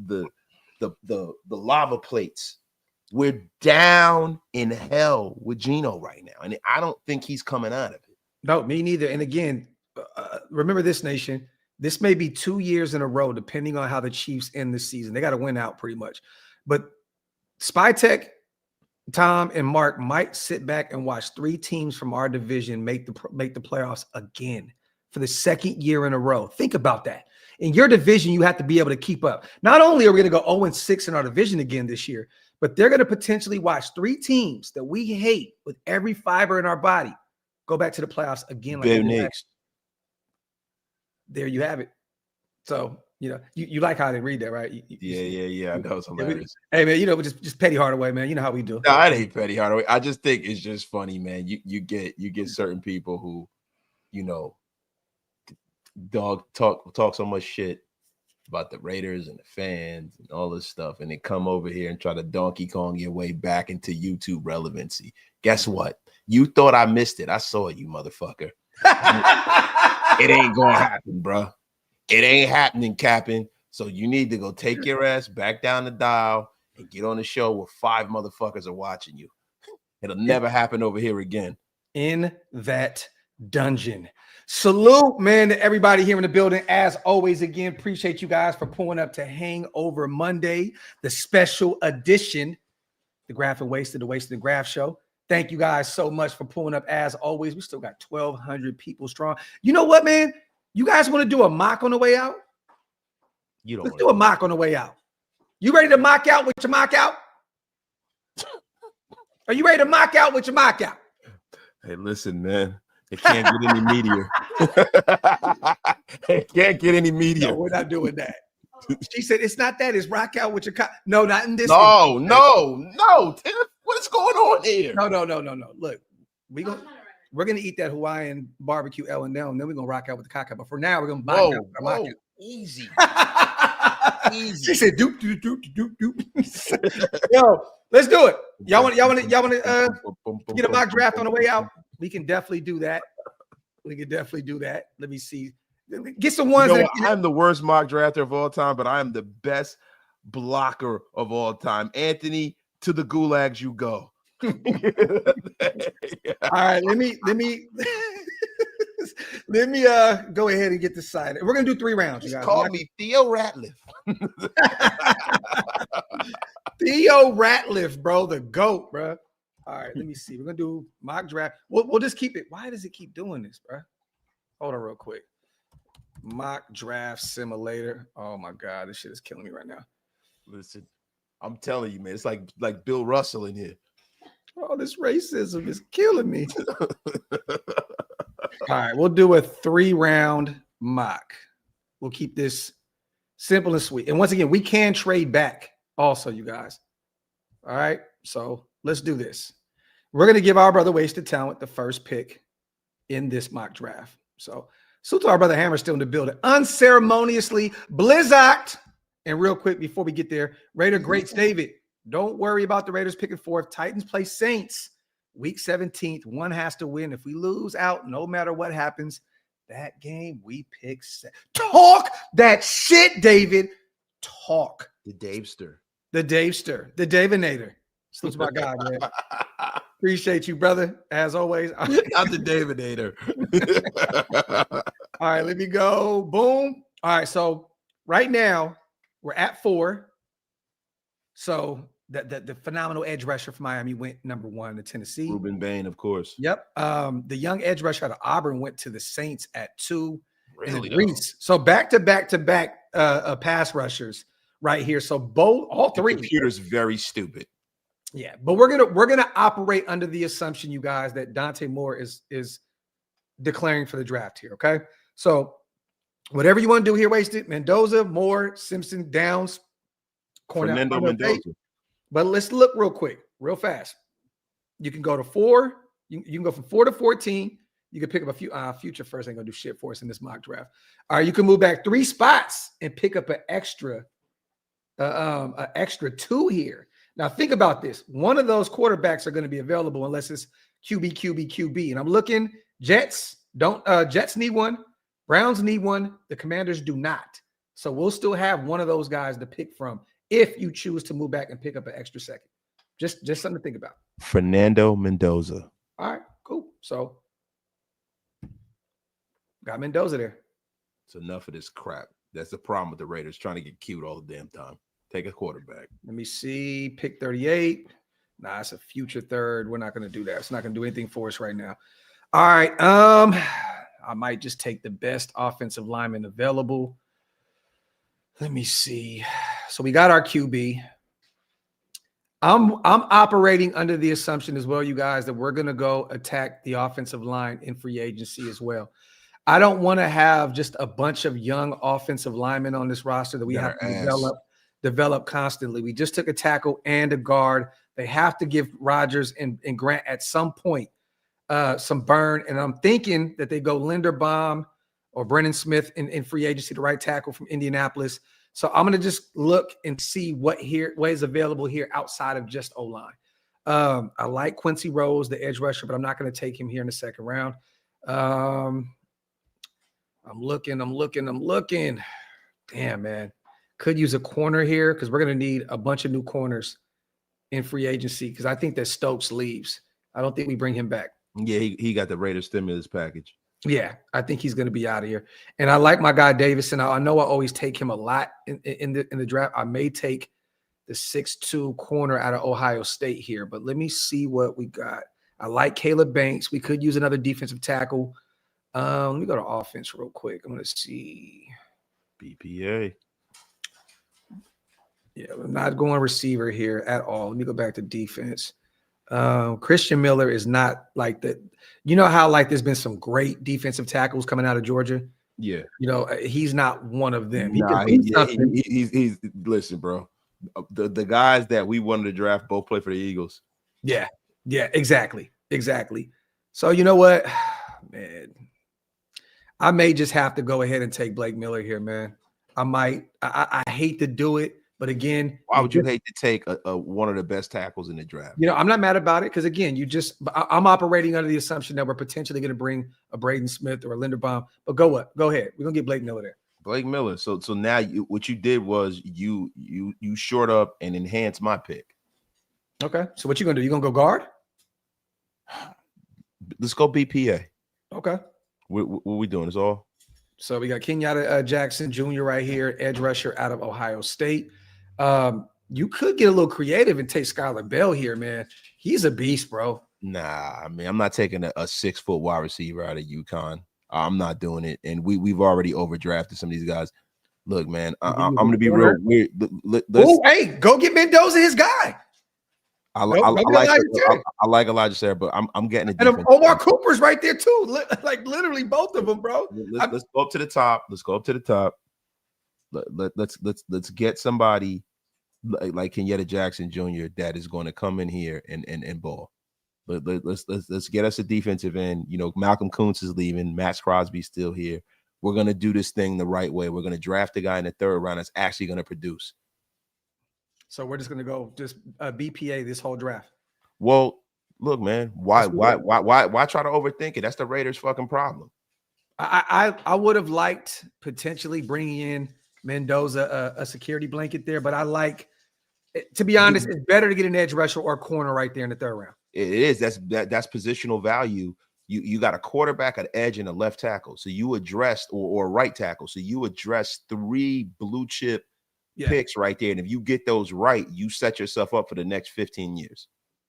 lava plates. We're down in hell with Geno right now, and I don't think he's coming out of it. No, me neither. And again, remember this, nation. This may be 2 years in a row, depending on how the Chiefs end this season. They got to win out pretty much. But Spy Tech, Tom and Mark might sit back and watch 3 teams from our division make the playoffs again for the second year in a row. Think about that. In your division, you have to be able to keep up. Not only are we going to go 0-6 in our division again this year, but they're going to potentially watch 3 teams that we hate with every fiber in our body go back to the playoffs again. There you have it. So, you like how they read that, right? Yeah. That was hilarious. Hey, man, just Petty Hardaway, man. You know how we do. No, I hate Petty Hardaway. I just think it's just funny, man. You get certain people who, talk so much shit about the Raiders and the fans and all this stuff, and they come over here and try to Donkey Kong your way back into YouTube relevancy. Guess what? You thought I missed it. I saw you, motherfucker. It ain't gonna happen, bro. It ain't happening, Captain. So you need to go take your ass back down the dial and get on the show where 5 motherfuckers are watching you. It'll never happen over here again. In that dungeon. Salute, man, to everybody here in the building. As always, again, appreciate you guys for pulling up to Hangover Monday, the special edition, the Graphk and Wasted, the Wasted and Graphk show. Thank you guys so much for pulling up. As always, we still got 1,200 people strong. You know what, man? You guys want to do a mock on the way out? Let's do a mock on the way out. You ready to mock out with your mock out? Are you ready to mock out with your mock out? Hey, listen, man. It can't get any meatier. It can't get any meatier. No, we're not doing that. She said, it's not that. It's rock out with your No, not in this. No. Tim, what is going on here? No. Look, we're gonna eat that Hawaiian barbecue L&M, and then we're gonna rock out with the cocktail. But for now, we're gonna mock out. Easy. She said, doop. Yo, let's do it. Y'all want to get a mock draft on the way out? We can definitely do that. Let me see. Get some ones. I'm the worst mock drafter of all time, but I am the best blocker of all time. Anthony, to the gulags you go. All right, let me go ahead and get this side. We're gonna do 3 rounds. Just call me Theo Ratliff. Theo Ratliff, bro, the GOAT, bro. All right, let me see. We're gonna do mock draft. We'll just keep it. Why does it keep doing this, bro? Hold on real quick. Mock draft simulator. Oh my god, this shit is killing me right now. Listen, I'm telling you, man, it's like Bill Russell in here. Oh, this racism is killing me. All right, we'll do a 3-round mock. We'll keep this simple and sweet. And once again, we can trade back also, you guys. All right, so let's do this. We're going to give our brother Wasted Talent the first pick in this mock draft. So salute to our brother Hammer still in the building. Unceremoniously Blizzard. And real quick before we get there, Raider Greats David, don't worry about the Raiders picking fourth. Titans play Saints week 17th. One has to win. If we lose out, no matter what happens, that game we pick. Talk that shit, David. Talk. The Davester. The Davester. The Davinator. Salute to my guy, man. Appreciate you, brother. As always. Not the Davinator. All right, let me go. Boom. All right, so right now we're at 4. So the phenomenal edge rusher from Miami went number 1 to Tennessee. Ruben Bain, of course. Yep. The young edge rusher out of Auburn went to the Saints at 2. Really? And Reese. So back to back pass rushers right here. So all three. The computer's very stupid. Yeah, but we're gonna operate under the assumption, you guys, that Dante Moore is declaring for the draft here. Okay, so whatever you want to do here, Wasted, Mendoza, Moore, Simpson, Downs, Fernando Mendoza. But let's look real quick, real fast. You can go to 4. You can go from 4 to 14. You can pick up a few future first. Ain't gonna do shit for us in this mock draft. All right, you can move back 3 spots and pick up an extra 2 here. Now, think about this. One of those quarterbacks are going to be available unless it's QB. And I'm looking, Jets need one. Browns need one. The Commanders do not. So we'll still have one of those guys to pick from if you choose to move back and pick up an extra second. Just something to think about. Fernando Mendoza. All right, cool. So got Mendoza there. It's enough of this crap. That's the problem with the Raiders, trying to get cute all the damn time. Take a quarterback. Let me see. Pick 38. Nah, it's a future third. We're not going to do that. It's not going to do anything for us right now. All right. I might just take the best offensive lineman available. Let me see. So we got our QB. I'm operating under the assumption as well, you guys, that we're going to go attack the offensive line in free agency as well. I don't want to have just a bunch of young offensive linemen on this roster that we have to develop constantly. We just took a tackle and a guard. They have to give Rodgers and Grant at some point some burn. And I'm thinking that they go Linderbaum or Brennan Smith in free agency, the right tackle from Indianapolis. So I'm going to just look and see what is available here outside of just O-line. I like Quincy Rose, the edge rusher, but I'm not going to take him here in the second round. I'm looking. Damn, man. Could use a corner here because we're going to need a bunch of new corners in free agency because I think that Stokes leaves. I don't think we bring him back. Yeah, he got the Raiders stimulus package. Yeah, I think he's going to be out of here. And I like my guy Davison. I know I always take him a lot in the draft. I may take the 6'2" corner out of Ohio State here, but let me see what we got. I like Caleb Banks. We could use another defensive tackle. Let me go to offense real quick. I'm going to see. BPA. Yeah, I'm not going receiver here at all. Let me go back to defense. Christian Miller is not like that. You know how like there's been some great defensive tackles coming out of Georgia? Yeah. You know, he's not one of them. He's listen, bro. The guys that we wanted to draft both play for the Eagles. Yeah, exactly. So you know what, man? I may just have to go ahead and take Blake Miller here, man. I might. I hate to do it, but again, why would you hate to take a one of the best tackles in the draft? You know, I'm not mad about it because again, I'm operating under the assumption that we're potentially going to bring a Braden Smith or a Linderbaum. But go ahead. We're gonna get Blake Miller there. Blake Miller. So now what you did was you short up and enhance my pick. Okay. So what you gonna do? You gonna go guard? Let's go BPA. Okay. What we doing? Is all. So we got Kenyatta Jackson Jr. right here, edge rusher out of Ohio State. You could get a little creative and take Skylar Bell here, man. He's a beast, bro. Nah, I mean, I'm not taking a 6-foot wide receiver out of UConn. I'm not doing it. And we've already overdrafted some of these guys. Look, man, I'm going to be real weird. Hey, go get Mendoza, his guy. I like Elijah Sarah, but I'm getting and Omar Cooper's right there too. Like literally both of them, bro. Let's go up to the top. Let's get somebody like Kenyatta Jackson Jr. that is going to come in here and ball. Let's get us a defensive end. You know, Malcolm Kuntz is leaving. Max Crosby's still here. We're gonna do this thing the right way. We're gonna draft a guy in the third round that's actually gonna produce. So we're just gonna go BPA this whole draft. Well, look, man, why try to overthink it? That's the Raiders' fucking problem. I would have liked potentially bringing in Mendoza, a security blanket there, but I like, to be honest, it's better to get an edge rusher or corner right there in the third round. It is. That's positional value. You got a quarterback, an edge, and a left tackle. So you addressed or a right tackle. So you address 3 blue chip picks right there. And if you get those right, you set yourself up for the next 15 years.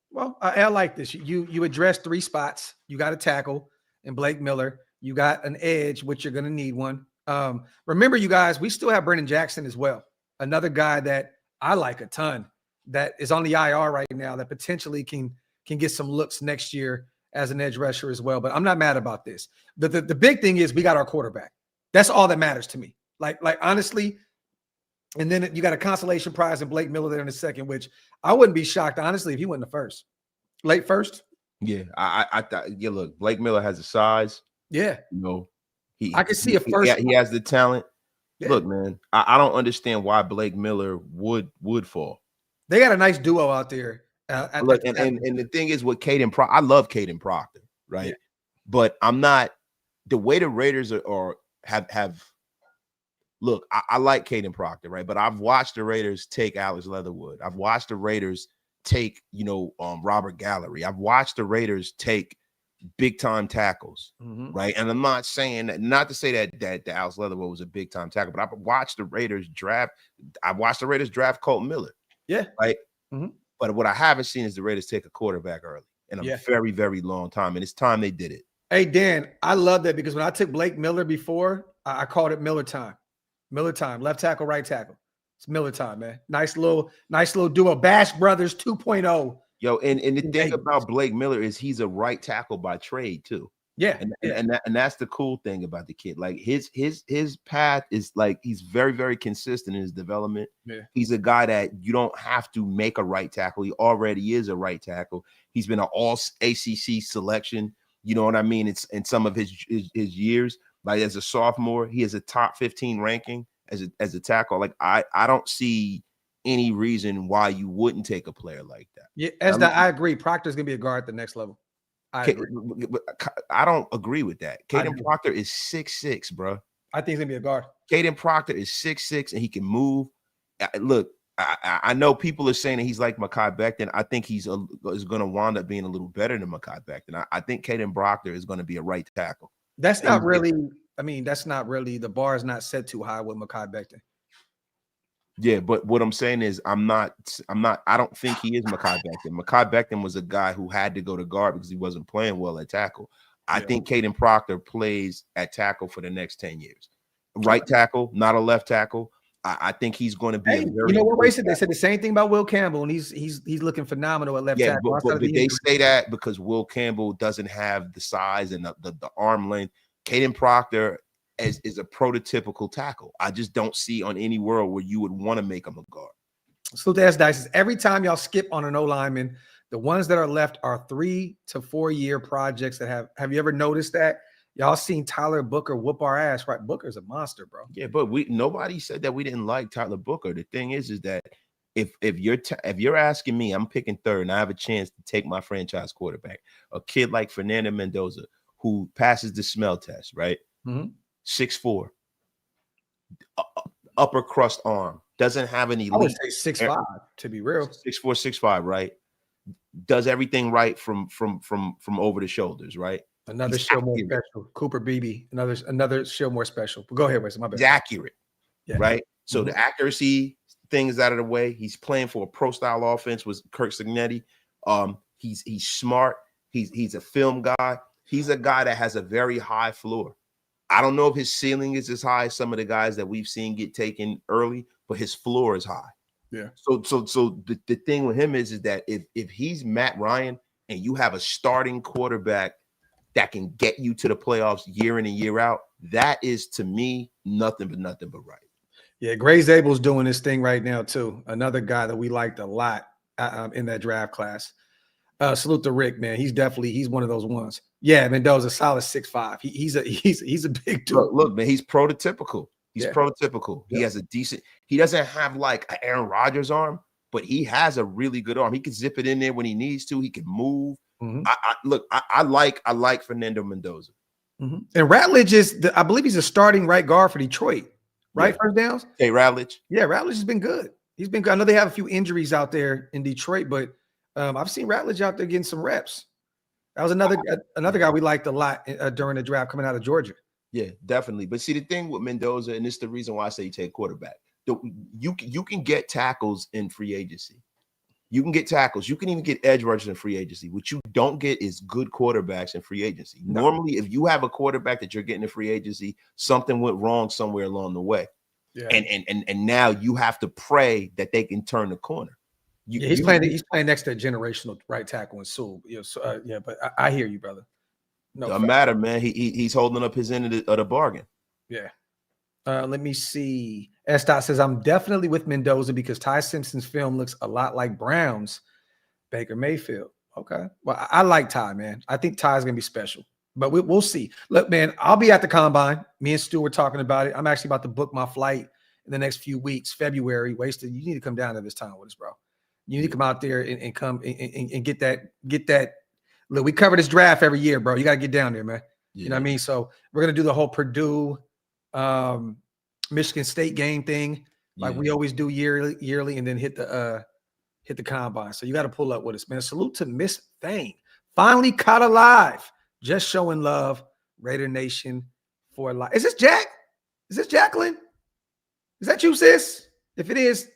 Well, I like this. You address 3 spots. You got a tackle and Blake Miller. You got an edge, which you're going to need one. Remember, you guys, we still have Brendan Jackson as well. Another guy that I like a ton that is on the IR right now that potentially can get some looks next year as an edge rusher as well. But I'm not mad about this. The big thing is we got our quarterback. That's all that matters to me. Like honestly, and then you got a consolation prize and Blake Miller there in the second, which I wouldn't be shocked, honestly, if he went in the first. Late first? Yeah, I thought, look, Blake Miller has the size. Yeah. You know, I can see a first. He has the talent. Yeah. Look, man, I don't understand why Blake Miller would fall. They got a nice duo out there. Look, and the thing is with Caden Proctor, I love Caden Proctor, right? Yeah. But I'm not the way the Raiders have. Look, I like Caden Proctor, right? But I've watched the Raiders take Alex Leatherwood. I've watched the Raiders take, Robert Gallery. I've watched the Raiders take big time tackles, right? And I'm not saying that, not to say that Alex Leatherwood was a big time tackle, but I've watched the Raiders draft. I watched the Raiders draft Colton Miller. Yeah, right. But what I haven't seen is the Raiders take a quarterback early in a very, very long time, and it's time they did it. Hey Dan, I love that because when I took Blake Miller before, I called it Miller time. Miller time, left tackle, right tackle. It's Miller time, man. Nice little duo. Bash Brothers 2.0. Yo, and the thing about Blake Miller is he's a right tackle by trade too. Yeah, and that's the cool thing about the kid. Like his path is like he's very, very consistent in his development. Yeah. He's a guy that you don't have to make a right tackle. He already is a right tackle. He's been an all ACC selection. You know what I mean? It's in some of his years. Like as a sophomore, he has a top 15 ranking as a tackle. Like I don't see any reason why you wouldn't take a player like that. Yeah, I agree. Proctor's gonna be a guard at the next level. I don't agree with that. Caden Proctor is 6'6", bro. I think he's gonna be a guard. Caden Proctor is 6'6", and he can move. Look, I know people are saying that he's like Mekhi Becton. I think is going to wind up being a little better than Mekhi Becton. I think Caden Proctor is going to be a right tackle. That's not really. I mean, that's not really. The bar is not set too high with Mekhi Becton. Yeah, but what I'm saying is I don't think he is Mekhi Becton. Mekhi Becton was a guy who had to go to guard because he wasn't playing well at tackle. I think Caden Proctor plays at tackle for the next 10 years. Right tackle, not a left tackle. I think he's going to be a very. You know what they said? They said the same thing about Will Campbell, and he's looking phenomenal at left tackle. But they say that because Will Campbell doesn't have the size and the arm length. Caden Proctor is a prototypical tackle. I just don't see on any world where you would want to make him a guard. So that's Dice. Every time y'all skip on an O lineman, the ones that are left are 3 to 4 year projects that have you ever noticed that? Y'all seen Tyler Booker whoop our ass, right? Booker's a monster, bro. Yeah, but nobody said that we didn't like Tyler Booker. The thing is that if you're asking me, I'm picking third and I have a chance to take my franchise quarterback, a kid like Fernando Mendoza who passes the smell test, right? 6'4", upper crust arm, doesn't have any. I would say 6'5", to be real. 6'4", 6'5", right? Does everything right from over the shoulders, right? Another show more special. Cooper Beebe. Another show more special. But go ahead, Wes. My bad. He's accurate, right? So the accuracy thing is out of the way. He's playing for a pro style offense with Kirk Signetti. He's smart. He's a film guy. He's a guy that has a very high floor. I don't know if his ceiling is as high as some of the guys that we've seen get taken early, but his floor is high. Yeah. So the thing with him is that if he's Matt Ryan and you have a starting quarterback that can get you to the playoffs year in and year out, that is to me nothing but right. Yeah, Gray Zabel's doing this thing right now too. Another guy that we liked a lot in that draft class. Salute to Rick, man. He's one of those ones. Yeah, Mendoza, solid 6'5". He's a big dude. Look, man, he's prototypical. He's prototypical. Yep. He has a decent. He doesn't have like an Aaron Rodgers arm, but he has a really good arm. He can zip it in there when he needs to. He can move. Mm-hmm. I like Fernando Mendoza. Mm-hmm. And Ratledge I believe he's a starting right guard for Detroit. Right, first downs. Hey, Ratledge. Yeah, Ratledge has been good. He's been good. I know they have a few injuries out there in Detroit, but I've seen Ratledge out there getting some reps. That was another guy we liked a lot during the draft coming out of Georgia. Yeah, definitely. But see, the thing with Mendoza, and this is the reason why I say you take quarterback. You can get tackles in free agency. You can get tackles. You can even get edge rushers in free agency. What you don't get is good quarterbacks in free agency. No. Normally, if you have a quarterback that you're getting in free agency, something went wrong somewhere along the way. Yeah. And now you have to pray that they can turn the corner. He's playing next to a generational right tackle in Sewell. But I hear you, brother. No, doesn't matter, man. He's holding up his end of the bargain. Yeah. Let me see. S. Dot says, I'm definitely with Mendoza because Ty Simpson's film looks a lot like Brown's Baker Mayfield. Okay. Well, I like Ty, man. I think Ty's going to be special, but we'll see. Look, man, I'll be at the Combine. Me and Stu were talking about it. I'm actually about to book my flight in the next few weeks, February. Wasted. You need to come down to this time with us, bro. You need to come out there and come and get that. Look, we cover this draft every year, bro. You got to get down there, man. Yeah. You know what I mean? So we're going to do the whole Purdue, Michigan State game thing like we always do yearly, and then hit the Combine. So you got to pull up with us, man. Salute to Miss Thane. Finally caught alive. Just showing love. Raider Nation for life. Is this Jack? Is this Jacqueline? Is that you, sis? If it is,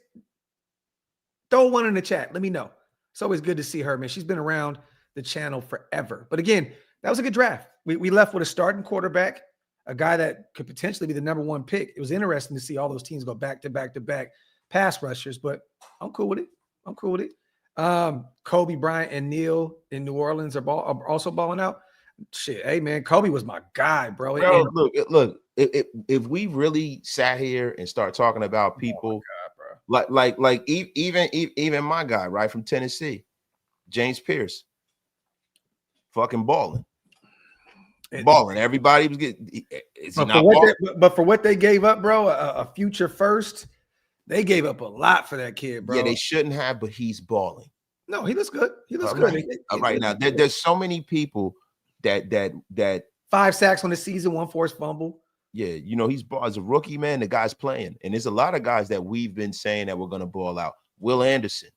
throw one in the chat. Let me know. It's always good to see her, man. She's been around the channel forever. But again, that was a good draft. We left with a starting quarterback, a guy that could potentially be the number one pick. It was interesting to see all those teams go back to back to back pass rushers, but I'm cool with it. Kobe Bryant and Neil in New Orleans are also balling out. Shit, hey man, Kobe was my guy, bro. Look. If we really sat here and start talking about people, like even my guy, right, from Tennessee, James Pierce, fucking balling. Everybody was getting. But for what they gave up, bro, a future first, they gave up a lot for that kid, bro. Yeah, they shouldn't have, but he's balling. No, he looks good. He looks good. Right now, there's so many people that 5 sacks on the season, 1 forced fumble. Yeah, you know, he's as a rookie, man. The guy's playing, and there's a lot of guys that we've been saying that we're going to ball out. Will Anderson.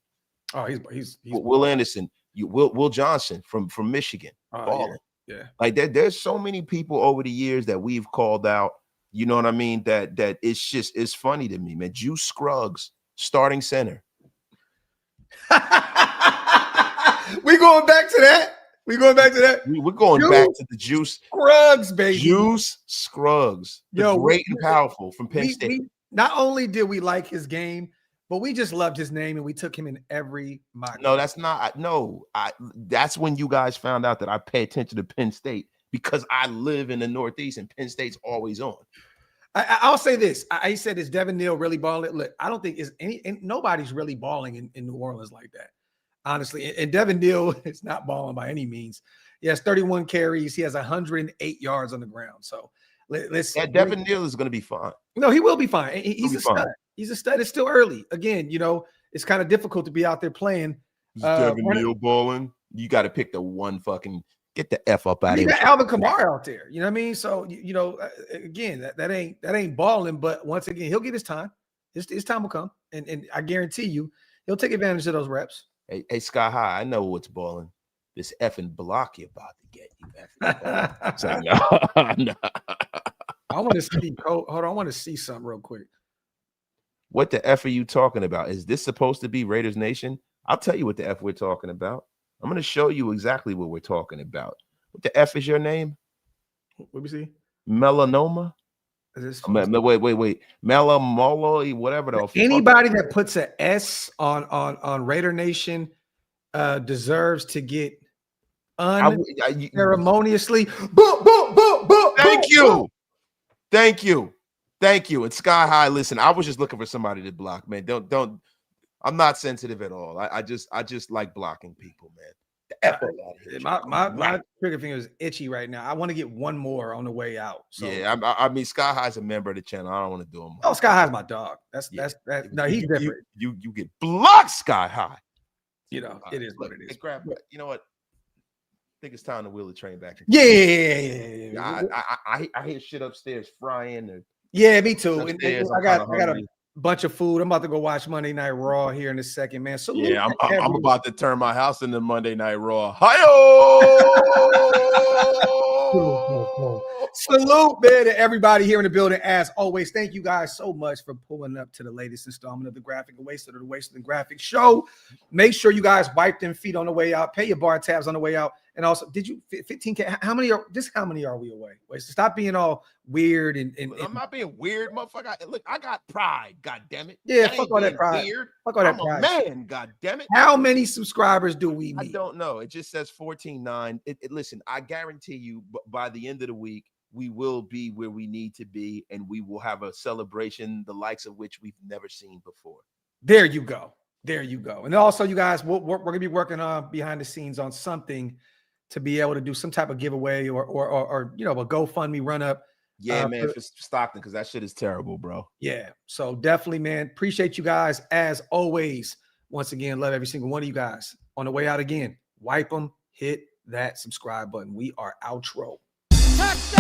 Oh, he's Will Anderson. Will Johnson from Michigan. Balling. Yeah. Like there's so many people over the years that we've called out. You know what I mean? That it's funny to me, man. Juice Scruggs, starting center. We going back to that. We're going back to the Juice Scruggs, baby. Juice Scruggs, great and powerful from Penn State. Not only did we like his game, but we just loved his name and we took him in every mock. No, that's not. No, that's when you guys found out that I pay attention to Penn State because I live in the Northeast and Penn State's always on. I'll say this. I said, is Devin Neal really balling? Look, I don't think nobody's really balling in New Orleans like that. Honestly, and Devin Neal is not balling by any means. He has 31 carries. He has 108 yards on the ground. So Devin Neal is going to be fine. No, he will be fine. He's a stud. He's a stud. It's still early. Again, you know, it's kind of difficult to be out there playing. Devin Neal balling. You got to pick the one fucking get the F up out of here. You got Alvin Kamara out there. You know what I mean? So you know, again, that ain't balling. But once again, he'll get his time. His time will come, and I guarantee you, he'll take advantage of those reps. Hey, Sky High, I know what's balling. This effing block you're about to get. You so, no. I want to see. Hold on, I want to see something real quick. What the F are you talking about? Is this supposed to be Raiders Nation? I'll tell you what the F we're talking about. I'm going to show you exactly what we're talking about. What the F is your name? Let me see. Melanoma? Is this wait. Melamolo, whatever the anybody that puts an S on Raider Nation deserves to get unceremoniously. Thank you. And Sky High, listen, I was just looking for somebody to block, man. Don't. I'm not sensitive at all. I just like blocking people, man. The F up out of here. My trigger finger is itchy right now. I want to get one more on the way out. So Yeah, I mean, Sky High's a member of the channel. I don't want to do him. oh, Sky High's my dog. That's no, he's you, different. You get blocked, Sky High. You know, it is what it is. Grab, you know what? I think it's time to wheel the train back. Yeah. I hear shit upstairs frying. And yeah, me too. And upstairs, I got a bunch of food. I'm about to go watch Monday Night Raw here in a second, man. So yeah, I'm about to turn my house into Monday Night Raw. Hi-yo! Salute, man, to everybody here in the building. As always, thank you guys so much for pulling up to the latest installment of the Graphk Wasted or the Wasted and Graphk Show. Make sure you guys wipe them feet on the way out. Pay your bar tabs on the way out. And also, did you 15K? How many are we away? Wait, so stop being all weird and I'm not being weird, motherfucker. Look, I got pride, god damn it. Yeah, fuck all that pride. Weird. Fuck all that pride. Man, god damn it. How many subscribers do we need? I don't know. It just says 14.9. Listen, I guarantee you by the end of the week, we will be where we need to be, and we will have a celebration, the likes of which we've never seen before. There you go. There you go. And also, you guys, we're going to be working on behind the scenes on something to be able to do some type of giveaway or you know, a GoFundMe run up. Yeah, man, for Stockton, because that shit is terrible, bro. Yeah. So definitely, man, appreciate you guys as always. Once again, love every single one of you guys. On the way out again, wipe them, hit that subscribe button. We are outro. Touchdown!